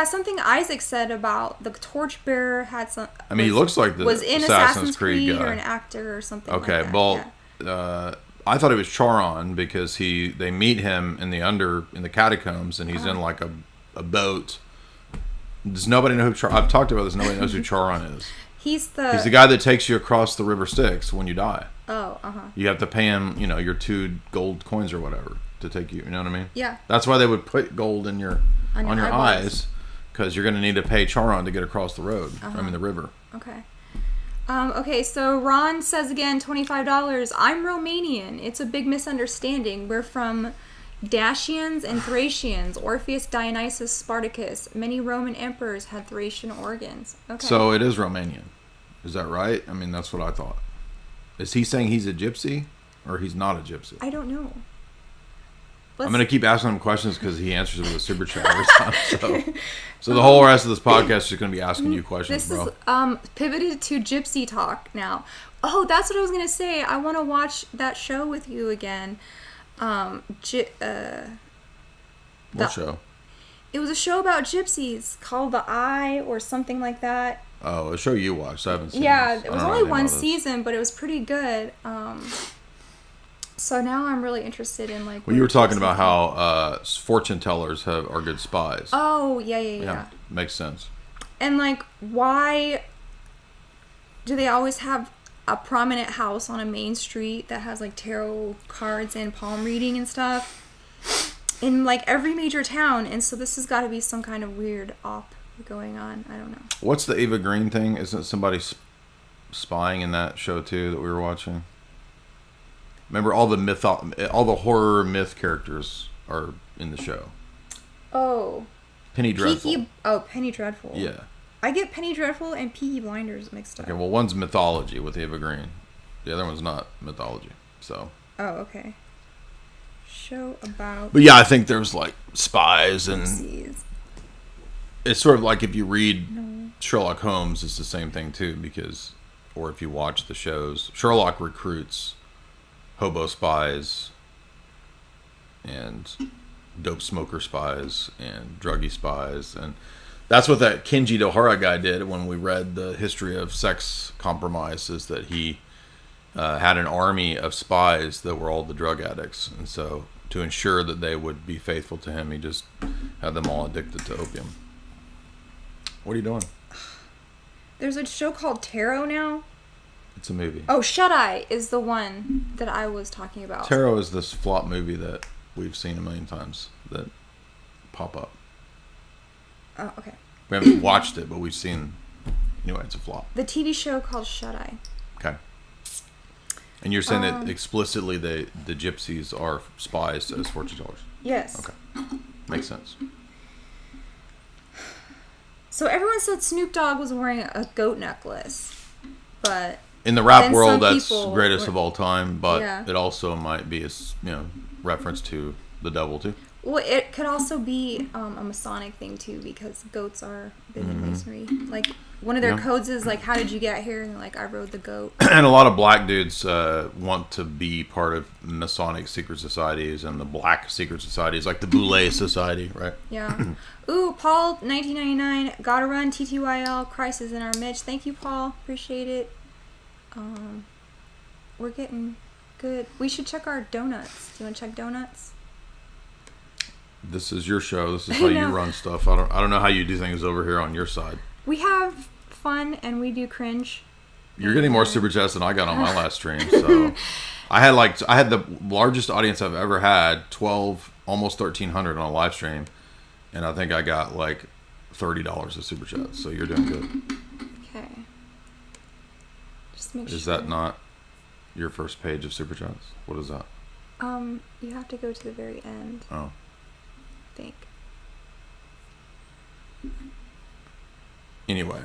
Speaker 1: Something Isaac said about the torchbearer had some...
Speaker 2: I mean, he looks like the
Speaker 1: was in
Speaker 2: Assassin's Creed guy.
Speaker 1: or an actor or something
Speaker 2: okay,
Speaker 1: like that.
Speaker 2: Well, I thought it was Charon because they meet him in the catacombs, and he's in like a boat. Does nobody know who I've talked about this. Nobody knows who Charon is.
Speaker 1: He's the
Speaker 2: guy that takes you across the River Styx when you die.
Speaker 1: Oh,
Speaker 2: You have to pay him, your 2 gold coins or whatever to take you. You know what I mean?
Speaker 1: Yeah.
Speaker 2: That's why they would put gold in your
Speaker 1: eyeballs.
Speaker 2: eyes, because you're going to need to pay Charon to get across the road. I mean the river.
Speaker 1: Okay. Okay, so Ron says again, $25. I'm Romanian. It's a big misunderstanding. We're from Dacians and Thracians. Orpheus, Dionysius, Spartacus. Many Roman emperors had Thracian organs. Okay.
Speaker 2: So it is Romanian. Is that right? I mean, that's what I thought. Is he saying he's a gypsy or he's not a gypsy?
Speaker 1: I don't know.
Speaker 2: I'm going to keep asking him questions because he answers with a super chat every time. So the whole rest of this podcast is just going to be asking you questions,
Speaker 1: this
Speaker 2: bro.
Speaker 1: is pivoted to gypsy talk now. Oh, that's what I was going to say. I want to watch that show with you again.
Speaker 2: What show?
Speaker 1: It was a show about gypsies called The Eye or something like that.
Speaker 2: Oh, a show you watched. I haven't seen this.
Speaker 1: It was only one season, but it was pretty good. So now I'm really interested in like...
Speaker 2: Well, you were talking about how fortune tellers are good spies.
Speaker 1: Oh, yeah.
Speaker 2: Makes sense.
Speaker 1: And like, why do they always have a prominent house on a main street that has like tarot cards and palm reading and stuff in like every major town? And so this has got to be some kind of weird op going on. I don't know.
Speaker 2: What's the Eva Green thing? Isn't somebody spying in that show too that we were watching? Remember, all the horror myth characters are in the show.
Speaker 1: Oh.
Speaker 2: Penny Dreadful.
Speaker 1: Penny Dreadful.
Speaker 2: Yeah.
Speaker 1: I get Penny Dreadful and Peaky Blinders mixed up.
Speaker 2: Okay, well, one's mythology with Eva Green. The other one's not mythology. So.
Speaker 1: Oh, okay. Show about...
Speaker 2: But yeah, I think there's like spies and...
Speaker 1: gypsies.
Speaker 2: It's sort of like if you read Sherlock Holmes, it's the same thing too, because... Or if you watch the shows, Sherlock recruits... hobo spies and dope smoker spies and druggy spies, and that's what that Kenji Dohara guy did when we read the history of sex compromise, is that he had an army of spies that were all the drug addicts, and so to ensure that they would be faithful to him, he just had them all addicted to opium. What are you doing?
Speaker 1: There's a show called Tarot now.
Speaker 2: It's a movie.
Speaker 1: Oh, Shut Eye is the one that I was talking about.
Speaker 2: Tarot is this flop movie that we've seen a million times that pop up.
Speaker 1: Oh, okay.
Speaker 2: We haven't watched it, but we've seen... Anyway, it's a flop.
Speaker 1: The TV show called Shut Eye.
Speaker 2: Okay. And you're saying that explicitly the gypsies are spies as fortune tellers?
Speaker 1: Yes.
Speaker 2: Okay. Makes sense.
Speaker 1: So everyone said Snoop Dogg was wearing a goat necklace, but...
Speaker 2: In the rap
Speaker 1: then
Speaker 2: world,
Speaker 1: some
Speaker 2: that's
Speaker 1: people
Speaker 2: greatest of all time, but
Speaker 1: Yeah.
Speaker 2: it also might be a reference to the devil too.
Speaker 1: Well, it could also be a Masonic thing too, because goats are big in Masonry. Like, one of their codes is like, how did you get here? And they're like, I rode the goat.
Speaker 2: And a lot of black dudes want to be part of Masonic secret societies and the black secret societies, like the Boule Society, right?
Speaker 1: Yeah. Ooh, Paul, 1999, gotta run, TTYL, Christ is in our midst. Thank you, Paul. Appreciate it. We're getting good. We should check our donuts. Do you want to check donuts?
Speaker 2: This is your show. This is how you run stuff. I don't know how you do things over here on your side.
Speaker 1: We have fun and we do cringe.
Speaker 2: You're getting more super chats than I got on my last stream. So I had the largest audience I've ever had, 12, almost 1,300 on a live stream, and I think I got like $30 of super chats. So you're doing good.
Speaker 1: Okay. Just make sure.
Speaker 2: Is that not your first page of super chats? What is that?
Speaker 1: You have to go to the very end.
Speaker 2: Oh.
Speaker 1: I think.
Speaker 2: Anyway,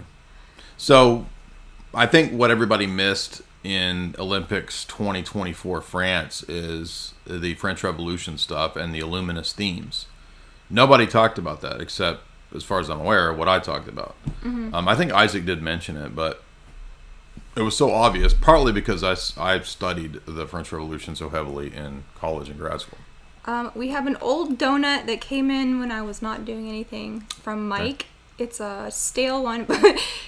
Speaker 2: so I think what everybody missed in Olympics 2024 France is the French Revolution stuff and the Illuminist themes. Nobody talked about that except, as far as I'm aware, what I talked about. I think Isaac did mention it, but it was so obvious, partly because I studied the French Revolution so heavily in college and grad school.
Speaker 1: We have an old donut that came in when I was not doing anything from Mike. Okay. It's a stale one, but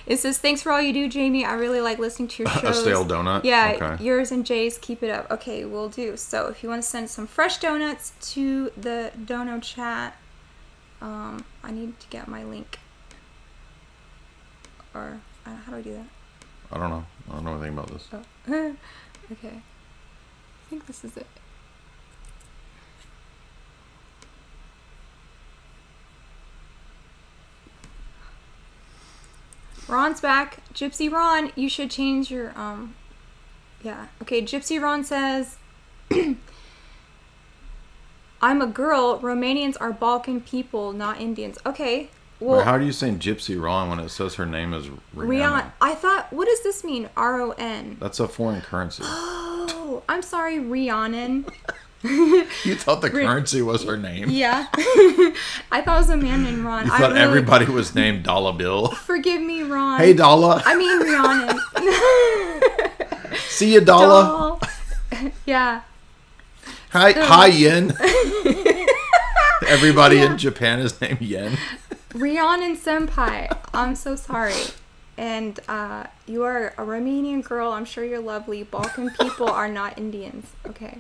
Speaker 1: it says, "Thanks for all you do, Jamie. I really like listening to your shows."
Speaker 2: A stale donut?
Speaker 1: Yeah,
Speaker 2: okay.
Speaker 1: Yours and Jay's, keep it up. Okay, will do. So if you want to send some fresh donuts to the dono chat, I need to get my link. Or, how do I do that?
Speaker 2: I don't know. I don't know anything about this.
Speaker 1: Oh. Okay. I think this is it. Ron's back. Gypsy Ron, you should change your, yeah. Okay, Gypsy Ron says, I'm a girl. Romanians are Balkan people, not Indians. Okay. Well,
Speaker 2: Wait, how are you saying Gypsy Ron when it says her name is
Speaker 1: Rihanna? I thought, what does this mean? R-O-N.
Speaker 2: That's a foreign currency.
Speaker 1: Oh, I'm sorry, Rhiannon.
Speaker 2: You thought the currency was her name?
Speaker 1: Yeah. I thought it was a man named Ron.
Speaker 2: You thought everybody was named Dollar Bill?
Speaker 1: Forgive me, Ron.
Speaker 2: Hey, Dollar.
Speaker 1: I mean, Rhiannon.
Speaker 2: See you, Dollar.
Speaker 1: Yeah.
Speaker 2: Hi, Yen. Everybody in Japan is named Yen.
Speaker 1: Rhiannon Senpai, I'm so sorry. And you are a Romanian girl. I'm sure you're lovely. Balkan people are not Indians. Okay.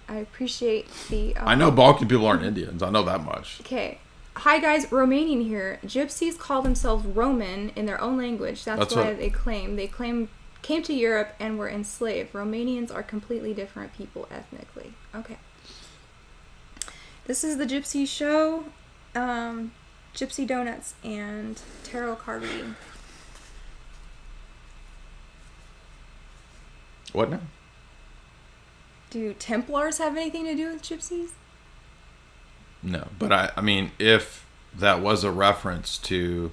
Speaker 1: I appreciate the...
Speaker 2: I know Balkan people aren't Indians. I know that much.
Speaker 1: Okay. Hi, guys. Romanian here. Gypsies call themselves Roman in their own language. That's why they claim. They came to Europe and were enslaved. Romanians are completely different people ethnically. Okay. This is the Gypsy Show. Gypsy Donuts and tarot card reading.
Speaker 2: What now?
Speaker 1: Do Templars have anything to do with gypsies?
Speaker 2: No, but I mean, if that was a reference to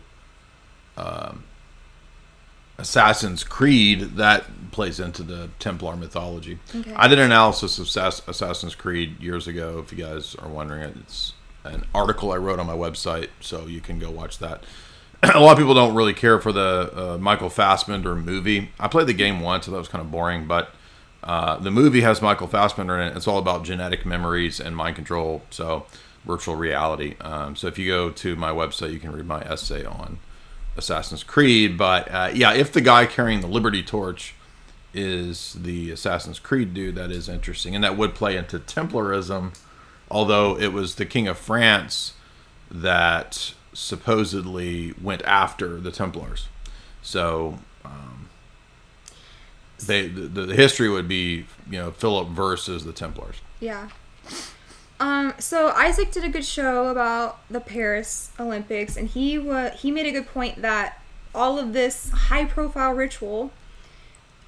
Speaker 2: Assassin's Creed, that plays into the Templar mythology. Okay. I did an analysis of Assassin's Creed years ago, if you guys are wondering. It's an article I wrote on my website, so you can go watch that. A lot of people don't really care for the Michael Fassbender movie. I played the game once, so that was kind of boring, but the movie has Michael Fassbender in it. It's all about genetic memories and mind control, so virtual reality. So if you go to my website, you can read my essay on Assassin's Creed. But yeah, if the guy carrying the Liberty Torch is the Assassin's Creed dude, that is interesting. And that would play into Templarism, although it was the King of France that supposedly went after the Templars. So the history would be, Philip versus the Templars.
Speaker 1: Yeah. So Isaac did a good show about the Paris Olympics, and he made a good point that all of this high-profile ritual,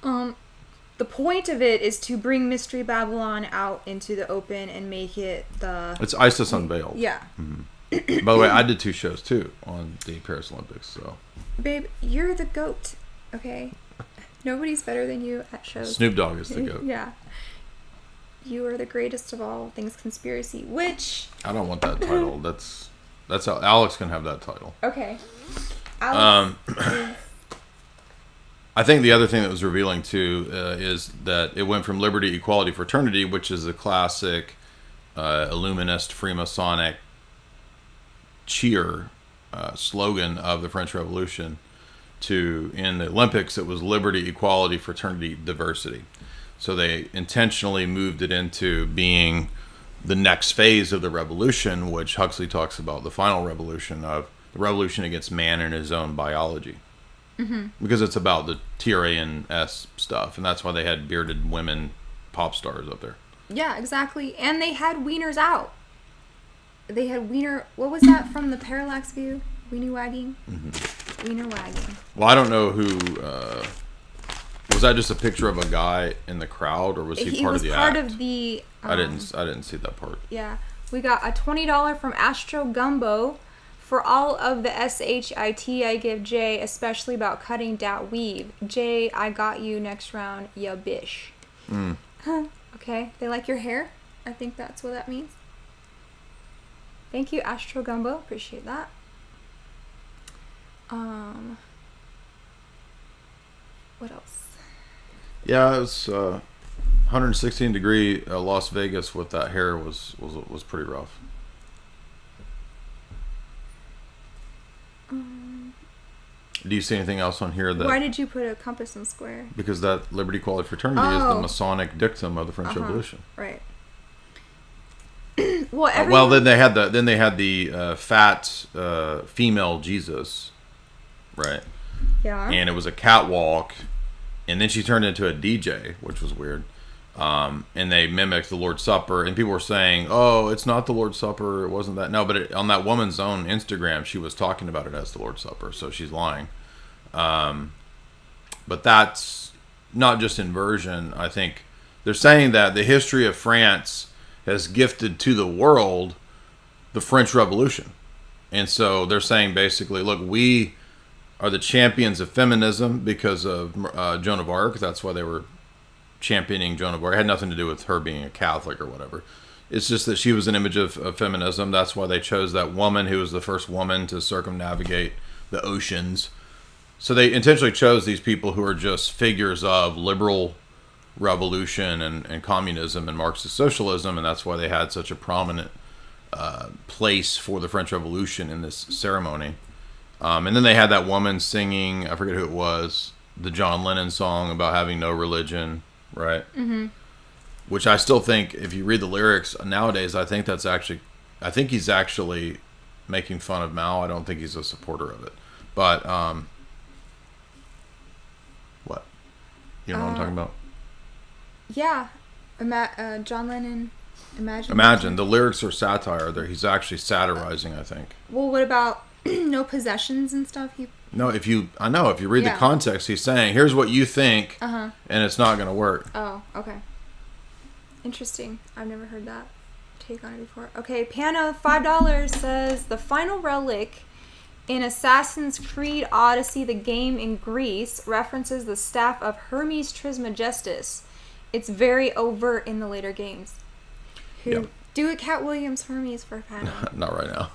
Speaker 1: the point of it is to bring Mystery Babylon out into the open and make it It's
Speaker 2: Isis Unveiled.
Speaker 1: Yeah.
Speaker 2: Mm-hmm. By the way, I did 2 shows too on the Paris Olympics. So,
Speaker 1: babe, you're the GOAT. Okay, nobody's better than you at shows.
Speaker 2: Snoop Dogg is the GOAT.
Speaker 1: Yeah. You are the greatest of all things conspiracy, which...
Speaker 2: I don't want that title. That's how Alex can have that title.
Speaker 1: Okay. Alex
Speaker 2: I think the other thing that was revealing too is that it went from liberty, equality, fraternity, which is the classic Illuminist, Freemasonic cheer slogan of the French Revolution, to, in the Olympics, it was liberty, equality, fraternity, diversity. So they intentionally moved it into being the next phase of the revolution, which Huxley talks about, the final revolution of the revolution against man and his own biology. Mm-hmm. Because it's about the TRANS stuff, and that's why they had bearded women pop stars up there.
Speaker 1: Yeah, exactly. And they had wieners out. They had wiener... What was that from the parallax view? Weenie wagging? Mm-hmm. Wiener wagging.
Speaker 2: Well, I don't know who... was that just a picture of a guy in the crowd, or was he part of the act?
Speaker 1: He was part of the...
Speaker 2: I didn't see that part.
Speaker 1: Yeah. We got a $20 from Astro Gumbo. For all of the SHIT I give Jay, especially about cutting that weave. Jay, I got you next round, ya bish. Mm. Okay. They like your hair? I think that's what that means. Thank you, Astro Gumbo. Appreciate that. What else?
Speaker 2: Yeah, it was 116-degree Las Vegas with that hair was pretty rough. Do you see anything else on here that?
Speaker 1: Why did you put a compass and square?
Speaker 2: Because that Liberty Equality Fraternity is the Masonic dictum of the French Revolution.
Speaker 1: Right. Well,
Speaker 2: then they had the fat female Jesus, right?
Speaker 1: Yeah.
Speaker 2: And it was a catwalk, and then she turned into a DJ, which was weird. And they mimicked the Lord's Supper, and people were saying, "Oh, it's not the Lord's Supper. It wasn't that." No, but on that woman's own Instagram, she was talking about it as the Lord's Supper, so she's lying. But that's not just inversion. I think they're saying that the history of France has gifted to the world the French Revolution, and so they're saying basically, look, we are the champions of feminism because of Joan of Arc. That's why they were championing Joan of Arc. It had nothing to do with her being a Catholic or whatever. It's just that she was an image of feminism. That's why they chose that woman who was the first woman to circumnavigate the oceans. So they intentionally chose these people who are just figures of liberal revolution and communism and Marxist socialism, and that's why they had such a prominent place for the French Revolution in this ceremony. And then they had that woman singing, I forget who it was, the John Lennon song about having no religion, right? Mm-hmm. Which I still think, if you read the lyrics nowadays, I think he's actually making fun of Mao. I don't think he's a supporter of it. But, what? You know what I'm talking about?
Speaker 1: Yeah. John Lennon, Imagine.
Speaker 2: Imagine. The lyrics are satire. He's actually satirizing, I think.
Speaker 1: Well, what about no possessions and stuff?
Speaker 2: No, if you read the context, he's saying, here's what you think, and it's not going to work.
Speaker 1: Oh, okay. Interesting. I've never heard that take on it before. Okay, Pano, $5 says, the final relic in Assassin's Creed Odyssey, the game in Greece, references the staff of Hermes Trismegistus. It's very overt in the later games. Do a Cat Williams Hermes for Pano.
Speaker 2: Not right now.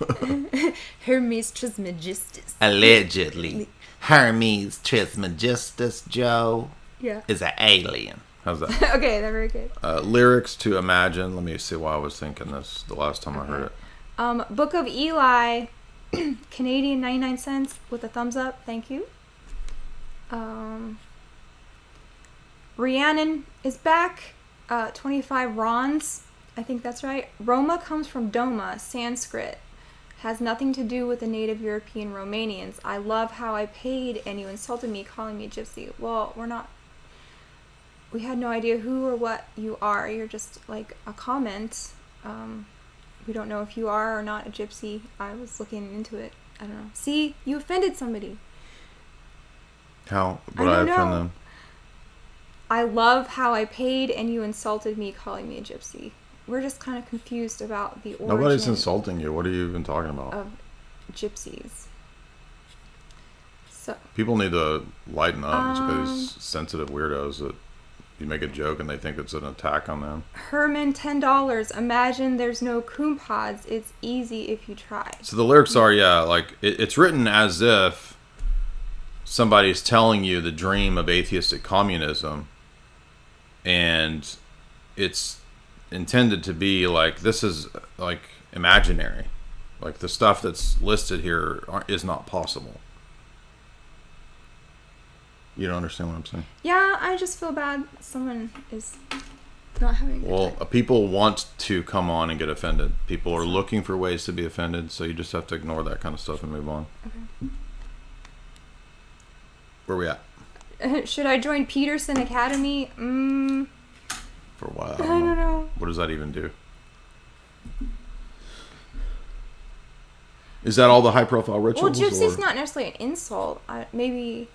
Speaker 1: Hermes Trismegistus.
Speaker 2: Allegedly. Hermes Trismegistus, Joe, is an alien. How's that?
Speaker 1: Okay, that's very good.
Speaker 2: Lyrics to Imagine. Let me see why I was thinking this the last time I heard it.
Speaker 1: Book of Eli, Canadian 99 cents with a thumbs up. Thank you. Rhiannon is back. 25 Rons. I think that's right. Roma comes from Doma, Sanskrit. Has nothing to do with the native European Romanians. I love how I paid and you insulted me calling me a gypsy. Well, we had no idea who or what you are. You're just like a comment. We don't know if you are or not a gypsy. I was looking into it. I don't know. See, you offended somebody.
Speaker 2: How would I offend them?
Speaker 1: I love how I paid and you insulted me calling me a gypsy. We're just kind of confused about the origin.
Speaker 2: Nobody's insulting you. What are you even talking about?
Speaker 1: Of gypsies. So
Speaker 2: people need to lighten up. It's these sensitive weirdos that you make a joke and they think it's an attack on them.
Speaker 1: Herman, $10. Imagine there's no coon pods. It's easy if you try.
Speaker 2: So the lyrics are, it's written as if somebody's telling you the dream of atheistic communism, and it's intended to be like, this is like imaginary, like the stuff that's listed here is not possible. You don't understand what I'm saying?
Speaker 1: Yeah, I just feel bad someone is not having a good time.
Speaker 2: People want to come on and get offended. People are looking for ways to be offended, so you just have to ignore that kind of stuff and move on. Okay. Where are we at?
Speaker 1: Should I join Peterson Academy?
Speaker 2: For a while.
Speaker 1: I don't know.
Speaker 2: What does that even do? Is that all the high-profile rituals?
Speaker 1: Well, gypsy's not necessarily an insult. Maybe.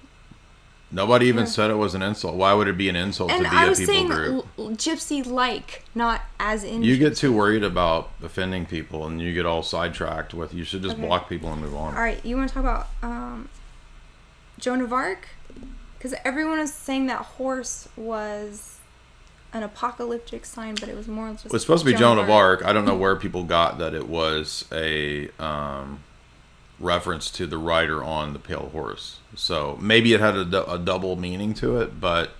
Speaker 2: Nobody even said it was an insult. Why would it be an insult to be a people group? And I was
Speaker 1: saying gypsy-like, not as in.
Speaker 2: You get too worried about offending people, and you get all sidetracked with. You should just block people and move on.
Speaker 1: All right, you want to talk about Joan of Arc? Because everyone was saying that horse was an apocalyptic sign, but it was more just.
Speaker 2: It's supposed to be Joan of Arc. I don't know where people got that it was a reference to the rider on the pale horse. So maybe it had a double meaning to it, but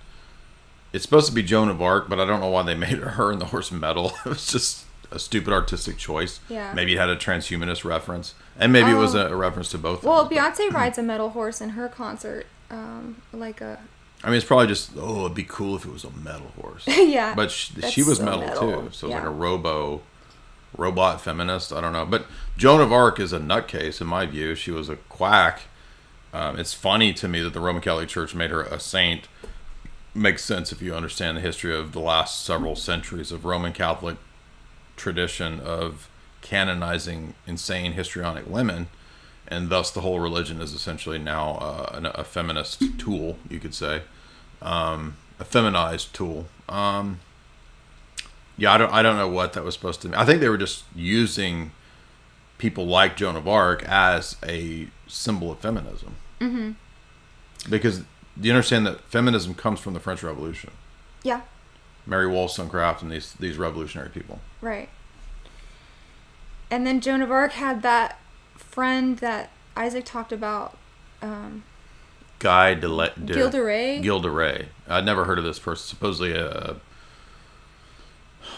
Speaker 2: it's supposed to be Joan of Arc. But I don't know why they made her and the horse metal. It was just a stupid artistic choice.
Speaker 1: Yeah.
Speaker 2: Maybe it had a transhumanist reference, and maybe it was a reference to both.
Speaker 1: Well,
Speaker 2: things,
Speaker 1: Beyonce rides a metal horse in her concert, like a.
Speaker 2: I mean, it's probably just, it'd be cool if it was a metal horse.
Speaker 1: Yeah.
Speaker 2: But she was so metal too. So
Speaker 1: yeah.
Speaker 2: Like a robot feminist. I don't know. But Joan of Arc is a nutcase in my view. She was a quack. It's funny to me that the Roman Catholic Church made her a saint. Makes sense if you understand the history of the last several centuries of Roman Catholic tradition of canonizing insane histrionic women. And thus the whole religion is essentially now a feminist tool, you could say. A feminized tool. Yeah, I don't know what that was supposed to mean. I think they were just using people like Joan of Arc as a symbol of feminism. Mm-hmm. Because do you understand that feminism comes from the French Revolution?
Speaker 1: Yeah. Mary
Speaker 2: Wollstonecraft and these revolutionary people.
Speaker 1: Right. And then Joan of Arc had that friend that Isaac talked about.
Speaker 2: Gilderay. I'd never heard of this person. Supposedly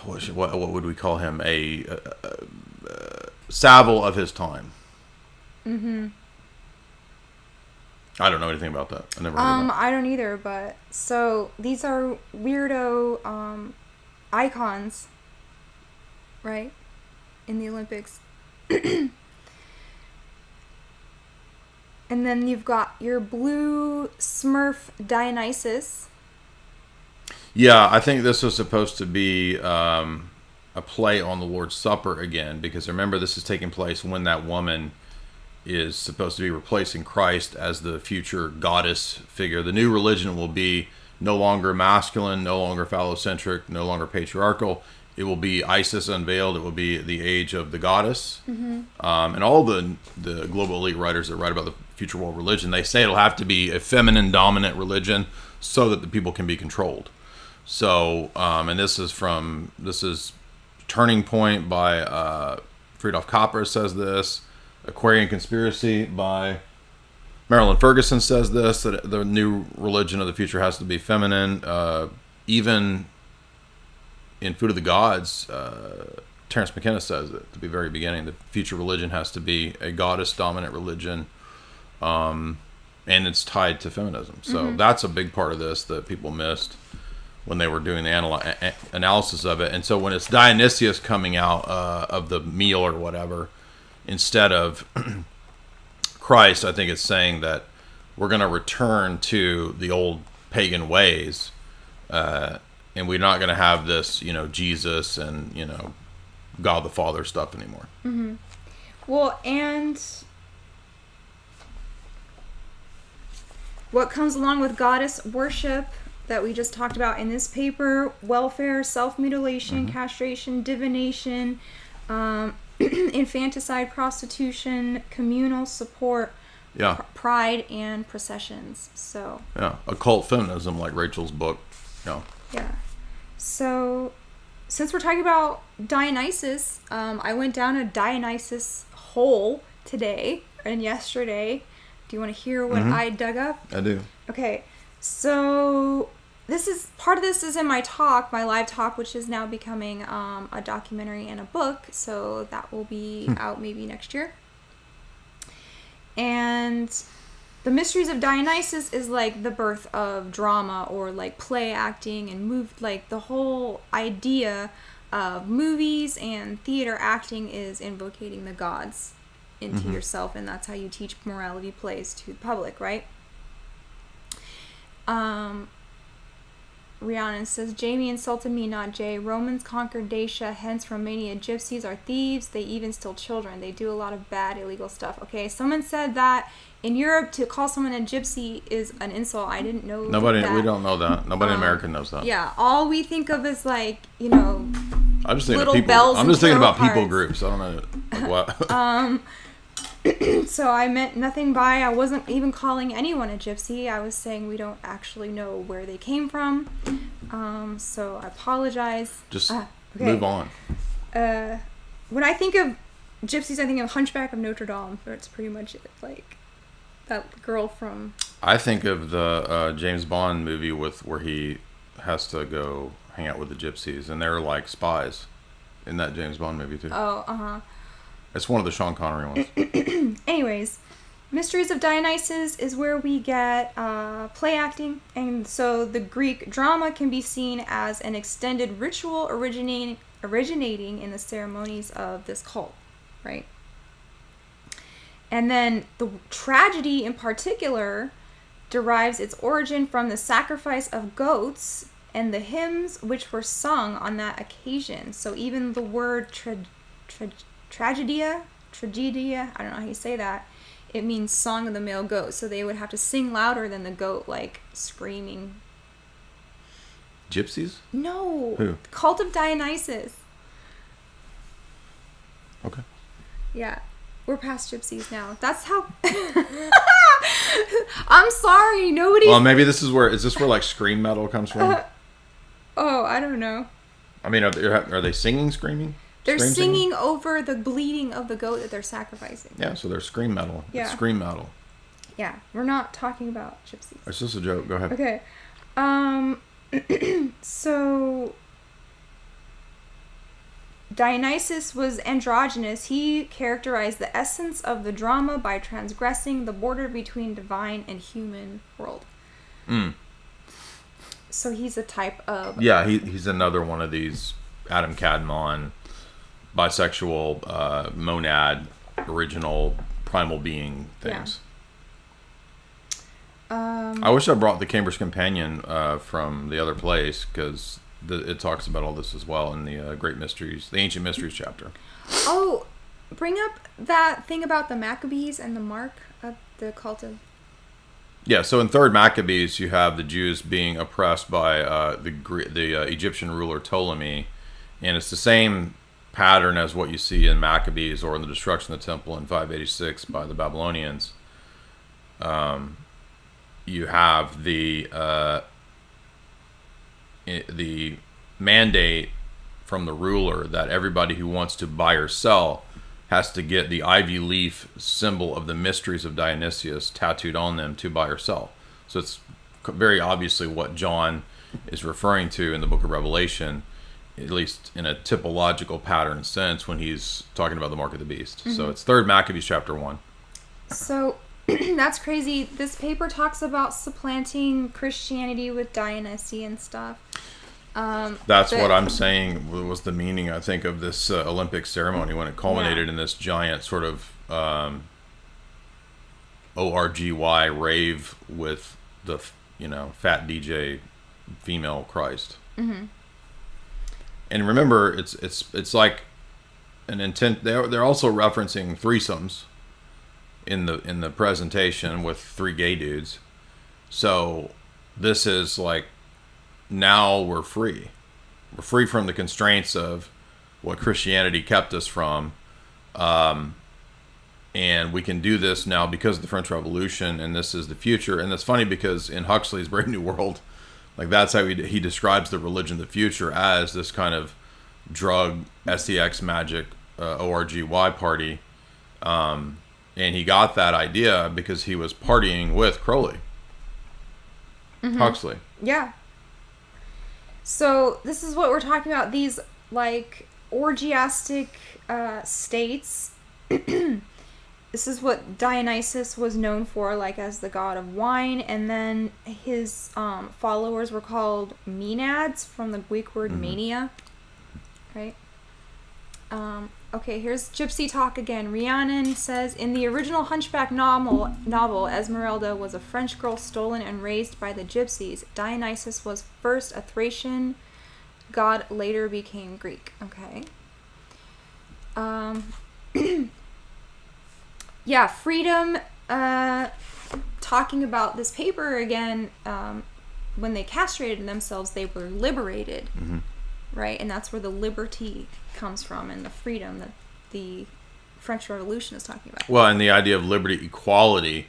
Speaker 2: what would we call him? A Savile of his time. Mm-hmm. I don't know anything about that. I never heard of that.
Speaker 1: I don't either, but so these are weirdo icons, right? In the Olympics. And then you've got your blue Smurf Dionysius.
Speaker 2: Yeah, I think this was supposed to be a play on the Lord's Supper again, because remember this is taking place when that woman is supposed to be replacing Christ as the future goddess figure. The new religion will be no longer masculine, no longer phallocentric, no longer patriarchal. It will be Isis unveiled. It will be the age of the goddess. Mm-hmm. And all the global elite writers that write about the future world religion, they say it'll have to be a feminine dominant religion so that the people can be controlled. So, and this is Turning Point by Friedhof Capra says this. Aquarian Conspiracy by Marilyn Ferguson says this, that the new religion of the future has to be feminine. Even in Food of the Gods, Terence McKenna says it at the very beginning. The future religion has to be a goddess-dominant religion, and it's tied to feminism. So that's a big part of this that people missed when they were doing the analysis of it. And so when it's Dionysius coming out of the meal or whatever, instead of Christ, I think it's saying that we're going to return to the old pagan ways, and we're not going to have this, Jesus and, God the Father stuff anymore.
Speaker 1: Mm-hmm. Well, and what comes along with goddess worship that we just talked about in this paper: welfare, self-mutilation, castration, divination, infanticide, prostitution, communal support, pride, and processions. So
Speaker 2: occult feminism, like Rachel's book.
Speaker 1: Yeah. So, since we're talking about Dionysus, I went down a Dionysus hole today and yesterday. Do you want to hear what I dug up?
Speaker 2: I do.
Speaker 1: Okay. So, part of this is in my talk, my live talk, which is now becoming a documentary and a book. So that will be out maybe next year. And the Mysteries of Dionysus is like the birth of drama, or like play acting and like the whole idea of movies and theater acting is invocating the gods into yourself, and that's how you teach morality plays to the public, right? Rhiannon says, Jamie insulted me, not Jay. Romans conquered Dacia, hence Romania. Gypsies are thieves. They even steal children. They do a lot of bad, illegal stuff. Okay, someone said that in Europe to call someone a gypsy is an insult. I didn't know that.
Speaker 2: We don't know that. Nobody in America knows that.
Speaker 1: Yeah, all we think of is like,
Speaker 2: I'm just thinking
Speaker 1: little
Speaker 2: of people.
Speaker 1: bells
Speaker 2: I'm just thinking about
Speaker 1: cards.
Speaker 2: people groups. I don't know. Like what?
Speaker 1: So I meant nothing by, I wasn't even calling anyone a gypsy. I was saying we don't actually know where they came from. So I apologize.
Speaker 2: Just move on.
Speaker 1: When I think of gypsies, I think of Hunchback of Notre Dame. That's pretty much it. Like that girl from...
Speaker 2: I think of the James Bond movie where he has to go hang out with the gypsies, and they're like spies in that James Bond movie too.
Speaker 1: Oh, uh-huh.
Speaker 2: It's one of the Sean Connery ones.
Speaker 1: Anyways, Mysteries of Dionysus is where we get play acting, and so the Greek drama can be seen as an extended ritual originating in the ceremonies of this cult, right? And then the tragedy in particular derives its origin from the sacrifice of goats and the hymns which were sung on that occasion. So even the word tragedia, I don't know how you say that, it means song of the male goat. So they would have to sing louder than the goat, like screaming.
Speaker 2: Gypsies?
Speaker 1: No.
Speaker 2: Who?
Speaker 1: Cult of Dionysus.
Speaker 2: Okay.
Speaker 1: Yeah. We're past gypsies now. That's how... I'm sorry, nobody...
Speaker 2: Well, maybe is this where like scream metal comes from?
Speaker 1: Oh, I don't know.
Speaker 2: I mean, are they singing, screaming?
Speaker 1: They're singing over the bleeding of the goat that they're sacrificing.
Speaker 2: Yeah, so they're scream metal.
Speaker 1: Yeah.
Speaker 2: It's scream metal.
Speaker 1: Yeah, we're not talking about gypsies.
Speaker 2: It's just a joke. Go ahead.
Speaker 1: Okay. So Dionysus was androgynous. He characterized the essence of the drama by transgressing the border between divine and human world. So he's a type of...
Speaker 2: Yeah, he's another one of these Adam Cadmon, bisexual, monad, original, primal being things.
Speaker 1: Yeah.
Speaker 2: I wish I brought the Cambridge Companion from the other place, because it talks about all this as well in the Great Mysteries, the Ancient Mysteries chapter.
Speaker 1: Oh, bring up that thing about the Maccabees and the mark of the cult of...
Speaker 2: Yeah, so in 3rd Maccabees, you have the Jews being oppressed by the Egyptian ruler Ptolemy, and it's the same pattern as what you see in Maccabees or in the destruction of the temple in 586 by the Babylonians. You have the mandate from the ruler that everybody who wants to buy or sell has to get the ivy leaf symbol of the mysteries of Dionysius tattooed on them to buy or sell. So it's very obviously what John is referring to in the book of Revelation, at least in a typological pattern sense, when he's talking about the mark of the beast. Mm-hmm. So it's 3rd Maccabees chapter 1.
Speaker 1: So that's crazy. This paper talks about supplanting Christianity with Dionysian stuff.
Speaker 2: That's what I'm saying was the meaning, I think, of this Olympic ceremony when it culminated in this giant sort of ORGY rave with the, fat DJ female Christ. Mm-hmm. And remember, it's like an intent. They're also referencing threesomes in the presentation with 3 gay dudes. So this is like, now we're free. We're free from the constraints of what Christianity kept us from. And we can do this now because of the French Revolution, and this is the future. And it's funny because in Huxley's Brave New World, like that's how he describes the religion of the future as this kind of drug, SEX magic, ORGY party. And he got that idea because he was partying with Crowley. Mm-hmm. Huxley.
Speaker 1: Yeah. So this is what we're talking about, these like orgiastic states. This is what Dionysus was known for, like as the god of wine, and then his followers were called Maenads from the Greek word mania, right? Okay, here's Gypsy talk again. Rhiannon says, in the original Hunchback novel, Esmeralda was a French girl stolen and raised by the gypsies. Dionysus was first a Thracian god, later became Greek. Okay. Yeah, freedom, talking about this paper again, when they castrated themselves, they were liberated. Mm-hmm. Right, and that's where the liberty comes from, and the freedom, the French Revolution is talking about.
Speaker 2: Well, and the idea of liberty, equality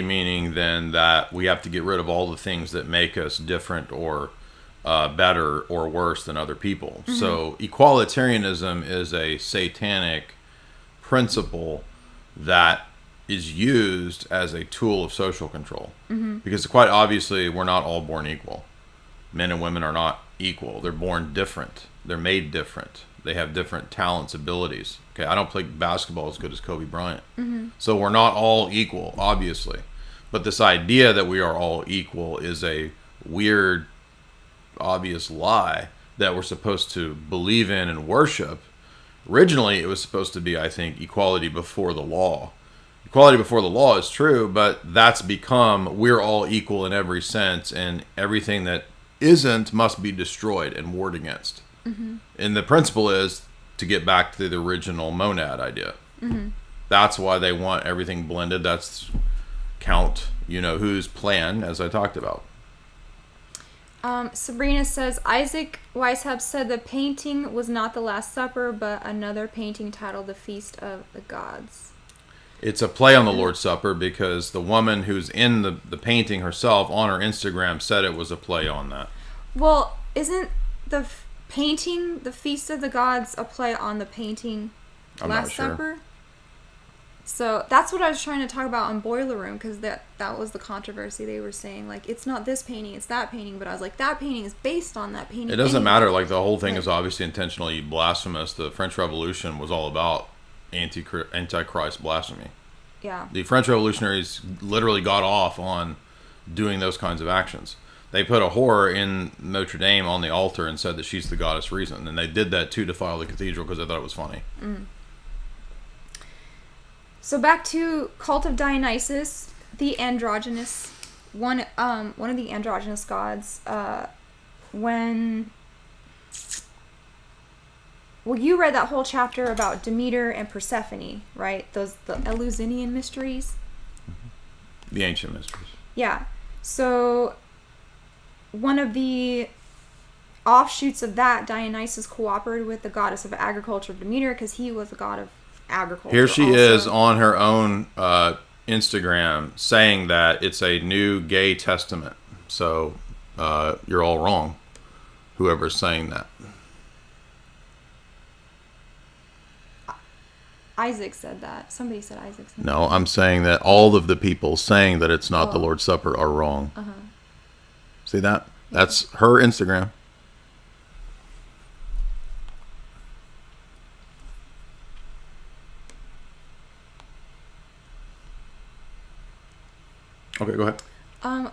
Speaker 2: meaning then that we have to get rid of all the things that make us different or better or worse than other people. Mm-hmm. So equalitarianism is a satanic principle that is used as a tool of social control. Mm-hmm. Because quite obviously we're not all born equal. Men and women are not equal. They're born different. They're made different. They have different talents, abilities. Okay, I don't play basketball as good as Kobe Bryant. Mm-hmm. So we're not all equal, obviously. But this idea that we are all equal is a weird, obvious lie that we're supposed to believe in and worship. Originally, it was supposed to be, I think, equality before the law. Equality before the law is true, but that's become we're all equal in every sense, and everything that isn't must be destroyed and warred against. Mm-hmm. And the principle is to get back to the original monad idea. Mm-hmm. That's why they want everything blended. That's Count, whose plan, as I talked about.
Speaker 1: Sabrina says, Isaac Weishaupt said the painting was not the Last Supper, but another painting titled The Feast of the Gods.
Speaker 2: It's a play on the Lord's Supper because the woman who's in the painting herself on her Instagram said it was a play on that.
Speaker 1: Well, isn't the painting The Feast of the Gods a play on the painting Last Supper? So that's what I was trying to talk about on Boiler Room, because that was the controversy. They were saying, like, it's not this painting, it's that painting. But I was like, that painting is based on that painting.
Speaker 2: It doesn't matter. Like, the whole thing is obviously intentionally blasphemous. The French Revolution was all about antichrist blasphemy.
Speaker 1: Yeah.
Speaker 2: The French revolutionaries literally got off on doing those kinds of actions. They put a whore in Notre Dame on the altar and said that she's the goddess reason. And they did that to defile the cathedral because they thought it was funny. Mm.
Speaker 1: So back to Cult of Dionysius, the androgynous one of the androgynous gods. Well, you read that whole chapter about Demeter and Persephone, right? The Eleusinian mysteries.
Speaker 2: Mm-hmm. The ancient mysteries.
Speaker 1: Yeah. So one of the offshoots of that, Dionysus cooperated with the goddess of agriculture, Demeter, because he was the god of agriculture.
Speaker 2: Here she is on her own Instagram saying that it's a new gay testament. So you're all wrong, whoever's saying that.
Speaker 1: Isaac said that. Somebody said Isaac said that.
Speaker 2: No, I'm saying that all of the people saying that it's not the Lord's Supper are wrong. Uh-huh. See that? Yeah. That's her Instagram. Okay, go ahead.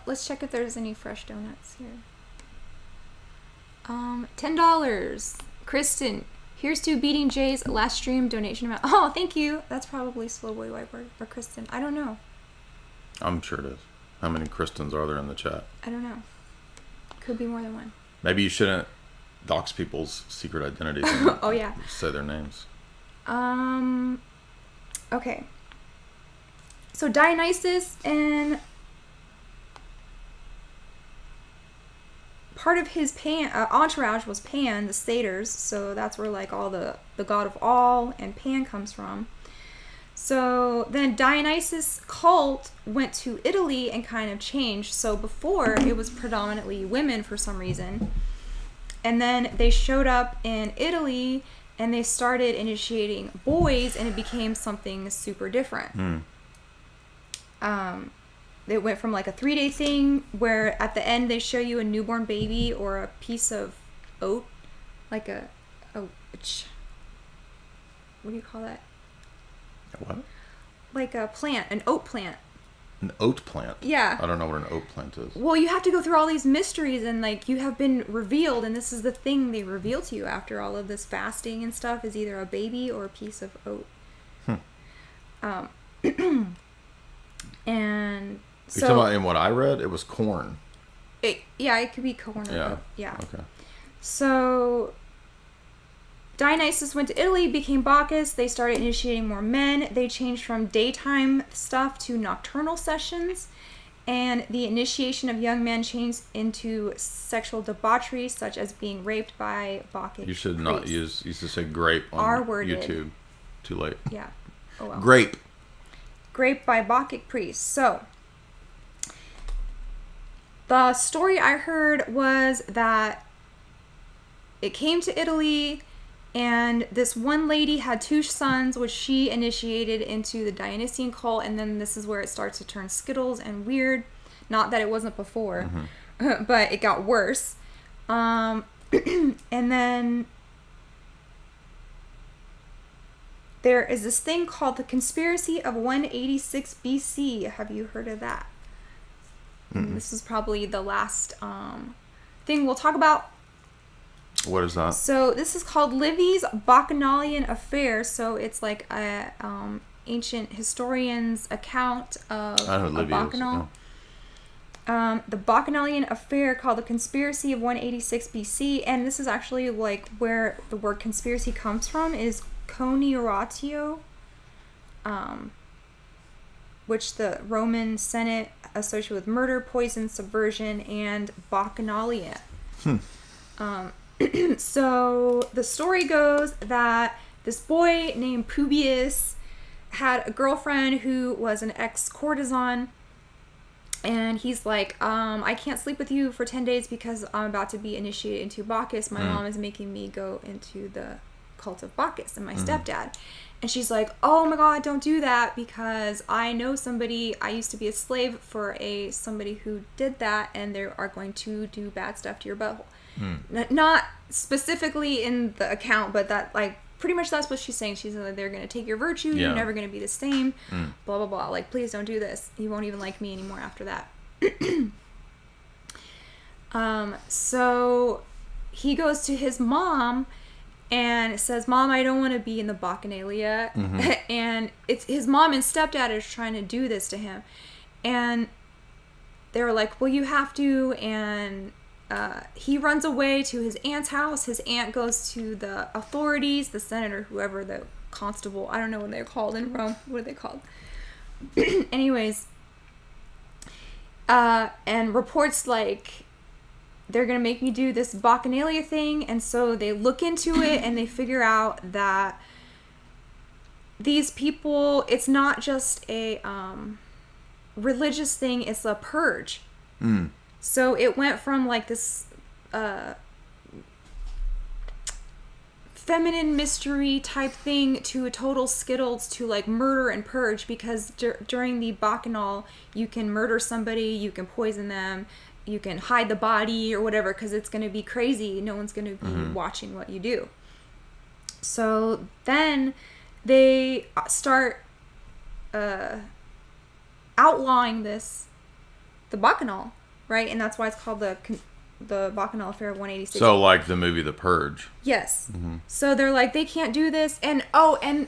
Speaker 1: Let's check if there's any fresh donuts here. $10. Kristen, here's to beating Jay's last stream donation amount. Oh, thank you. That's probably Slowboy Whiteboard or Kristen. I don't know.
Speaker 2: I'm sure it is. How many Kristens are there in the chat?
Speaker 1: I don't know. Could be more than one.
Speaker 2: Maybe you shouldn't dox people's secret identities.
Speaker 1: Oh, yeah.
Speaker 2: Say their names.
Speaker 1: Okay. So Dionysus and part of his entourage was Pan, the satyrs. So that's where like all the god of all and Pan comes from. So then Dionysus cult went to Italy and kind of changed. So before it was predominantly women for some reason. And then they showed up in Italy and they started initiating boys and it became something super different. It went from like a 3-day thing where at the end they show you a newborn baby or a piece of oat, like what do you call that?
Speaker 2: What?
Speaker 1: Like a plant, an oat plant.
Speaker 2: An oat plant?
Speaker 1: Yeah.
Speaker 2: I don't know what an oat plant is.
Speaker 1: Well, you have to go through all these mysteries and like you have been revealed and this is the thing they reveal to you after all of this fasting and stuff is either a baby or a piece of oat. And so...
Speaker 2: You're talking about in what I read? It was corn.
Speaker 1: It could be corn.
Speaker 2: Yeah.
Speaker 1: Yeah.
Speaker 2: Okay.
Speaker 1: So Dionysus went to Italy, became Bacchus. They started initiating more men. They changed from daytime stuff to nocturnal sessions. And the initiation of young men changed into sexual debauchery, such as being raped by Bacchic
Speaker 2: You should not
Speaker 1: priests.
Speaker 2: use to say grape on
Speaker 1: R-worded.
Speaker 2: YouTube. Too late.
Speaker 1: Yeah. Oh well.
Speaker 2: Grape
Speaker 1: by Bacchic priests. So, the story I heard was that it came to Italy, and this one lady had 2 sons, which she initiated into the Dionysian cult, and then this is where it starts to turn Skittles and weird. Not that it wasn't before, but it got worse. And then there is this thing called the Conspiracy of 186 BC. Have you heard of that? This is probably the last thing we'll talk about.
Speaker 2: What is that?
Speaker 1: So this is called Livy's Bachanalian Affair. So it's like a ancient historian's account of a bacchanal. The Bachanalian Affair, called the Conspiracy of 186 BC, and this is actually like where the word conspiracy comes from, is conioratio, which the Roman Senate associated with murder, poison, subversion, and bacchanalia. So the story goes that this boy named Publius had a girlfriend who was an ex-courtesan, and he's like, I can't sleep with you for 10 days because I'm about to be initiated into Bacchus. My mom is making me go into the cult of Bacchus and my stepdad. And she's like, oh my God, don't do that, because I know somebody, I used to be a slave for somebody who did that, and they are going to do bad stuff to your butthole. Not specifically in the account, but that, like, pretty much that's what she's saying. She's like, they're going to take your virtue. Yeah. You're never going to be the same. Blah, blah, blah. Like, please don't do this. You won't even like me anymore after that. So he goes to his mom and says, Mom, I don't want to be in the Bacchanalia. And it's his mom and stepdad is trying to do this to him. And they were like, well, you have to. And he runs away to his aunt's house. His aunt goes to the authorities, the senator, whoever, the constable. I don't know what they're called in Rome. What are they called? Anyways. And reports like, they're going to make me do this bacchanalia thing. And so they look into it and they figure out that these people, it's not just a religious thing, it's a purge. So it went from like this feminine mystery type thing to a total Skittles to like murder and purge, because during the bacchanal you can murder somebody, you can poison them, you can hide the body or whatever, because it's going to be crazy. No one's going to be watching what you do. So then they start outlawing the bacchanal, right? And that's why it's called the Bacchanal Affair of 186.
Speaker 2: So like the movie The Purge.
Speaker 1: Yes. So they're like, they can't do this. And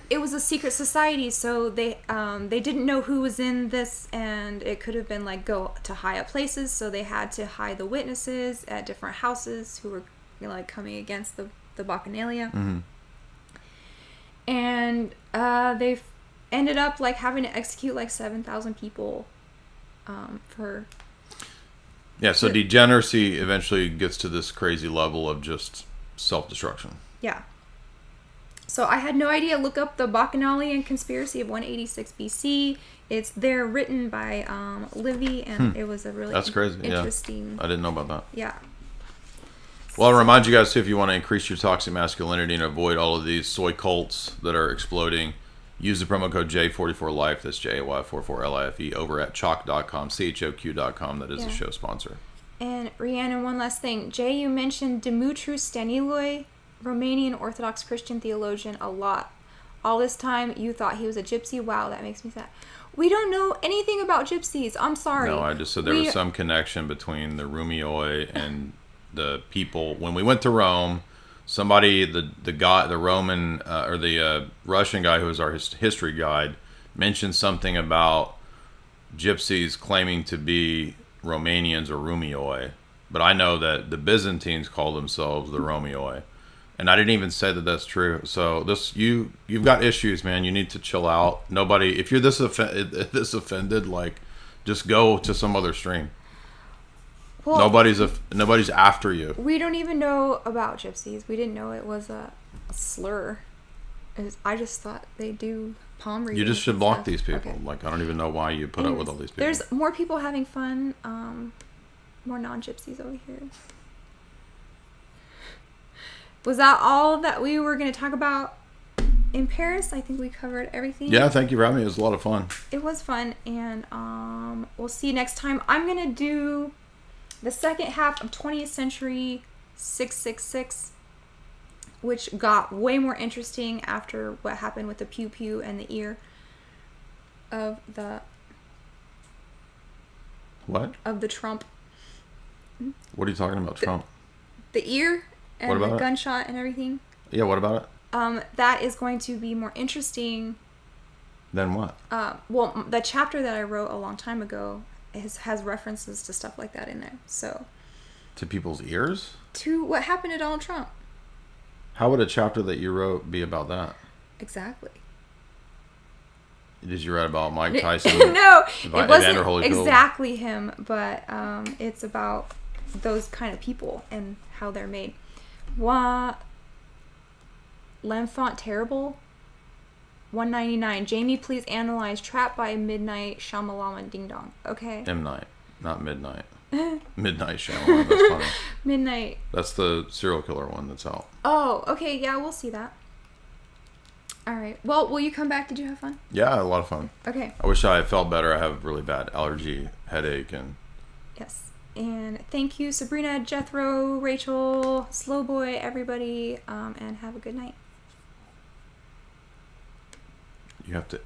Speaker 1: it was a secret society, so they didn't know who was in this, and it could have been like go to high up places, so they had to hide the witnesses at different houses who were, you know, like coming against the Bacchanalia. And they ended up like having to execute like 7,000 people for...
Speaker 2: Yeah, so degeneracy eventually gets to this crazy level of just self-destruction.
Speaker 1: Yeah. So I had no idea. Look up the Bachanalian Conspiracy of 186 BC. It's there, written by Livy, and it was a really interesting...
Speaker 2: Yeah. I didn't know about that.
Speaker 1: Yeah.
Speaker 2: Well, I'll remind you guys, too, if you want to increase your toxic masculinity and avoid all of these soy cults that are exploding, use the promo code J44Life, that's JAY44LIFE, over at chalk.com, CHOQ.com. That is a show sponsor.
Speaker 1: And Rhiannon, one last thing. Jay, you mentioned Dumitru Staniloi, Romanian Orthodox Christian theologian, a lot. All this time, you thought he was a gypsy. Wow, that makes me sad. We don't know anything about gypsies. I'm sorry.
Speaker 2: No, I just said there was some connection between the Rumioi and the people. When we went to Rome... Somebody, the guy, the Roman or the Russian guy who was our history guide, mentioned something about gypsies claiming to be Romanians or Rumioi, but I know that the Byzantines call themselves the Romioi, and I didn't even say that that's true. So you've got issues, man. You need to chill out. Nobody, if you're this offended, like, just go to some other stream. Well, nobody's after you.
Speaker 1: We don't even know about gypsies. We didn't know it was a slur. I just thought they do palm reading.
Speaker 2: You just should block
Speaker 1: stuff.
Speaker 2: these people.
Speaker 1: Okay.
Speaker 2: Like, I don't even know why you put up with all these people.
Speaker 1: There's more people having fun. More non-gypsies over here. Was that all that we were going to talk about in Paris? I think we covered everything.
Speaker 2: Yeah, thank you for having me. It was a lot of fun.
Speaker 1: It was fun, and we'll see you next time. I'm going to do the second half of 20th century 666, which got way more interesting after what happened with the pew pew and the ear of the
Speaker 2: What?
Speaker 1: Of the Trump.
Speaker 2: What are you talking about, Trump?
Speaker 1: The ear and the gunshot and everything.
Speaker 2: Yeah, what about it?
Speaker 1: That is going to be more interesting.
Speaker 2: Then what?
Speaker 1: Well, the chapter that I wrote a long time ago has references to stuff like that in there. So.
Speaker 2: To people's ears?
Speaker 1: To what happened to Donald Trump.
Speaker 2: How would a chapter that you wrote be about that?
Speaker 1: Exactly.
Speaker 2: Did you write about Mike Tyson?
Speaker 1: No, it wasn't
Speaker 2: Holyfield?
Speaker 1: Exactly him, but it's about those kind of people and how they're made. What? L'Enfant Terrible? 199. Jamie, please analyze Trapped by Midnight Shyamalama Ding Dong. Okay.
Speaker 2: M. Night, not Midnight. Midnight Shyamalan. That's funny.
Speaker 1: Midnight.
Speaker 2: That's the serial killer one that's out.
Speaker 1: Oh, okay. Yeah, we'll see that. All right. Well, will you come back? Did you have fun?
Speaker 2: Yeah, I had a lot of fun.
Speaker 1: Okay.
Speaker 2: I wish I felt better. I have really bad allergy, headache, and...
Speaker 1: Yes. And thank you, Sabrina, Jethro, Rachel, Slowboy, everybody, and have a good night.
Speaker 2: You have to...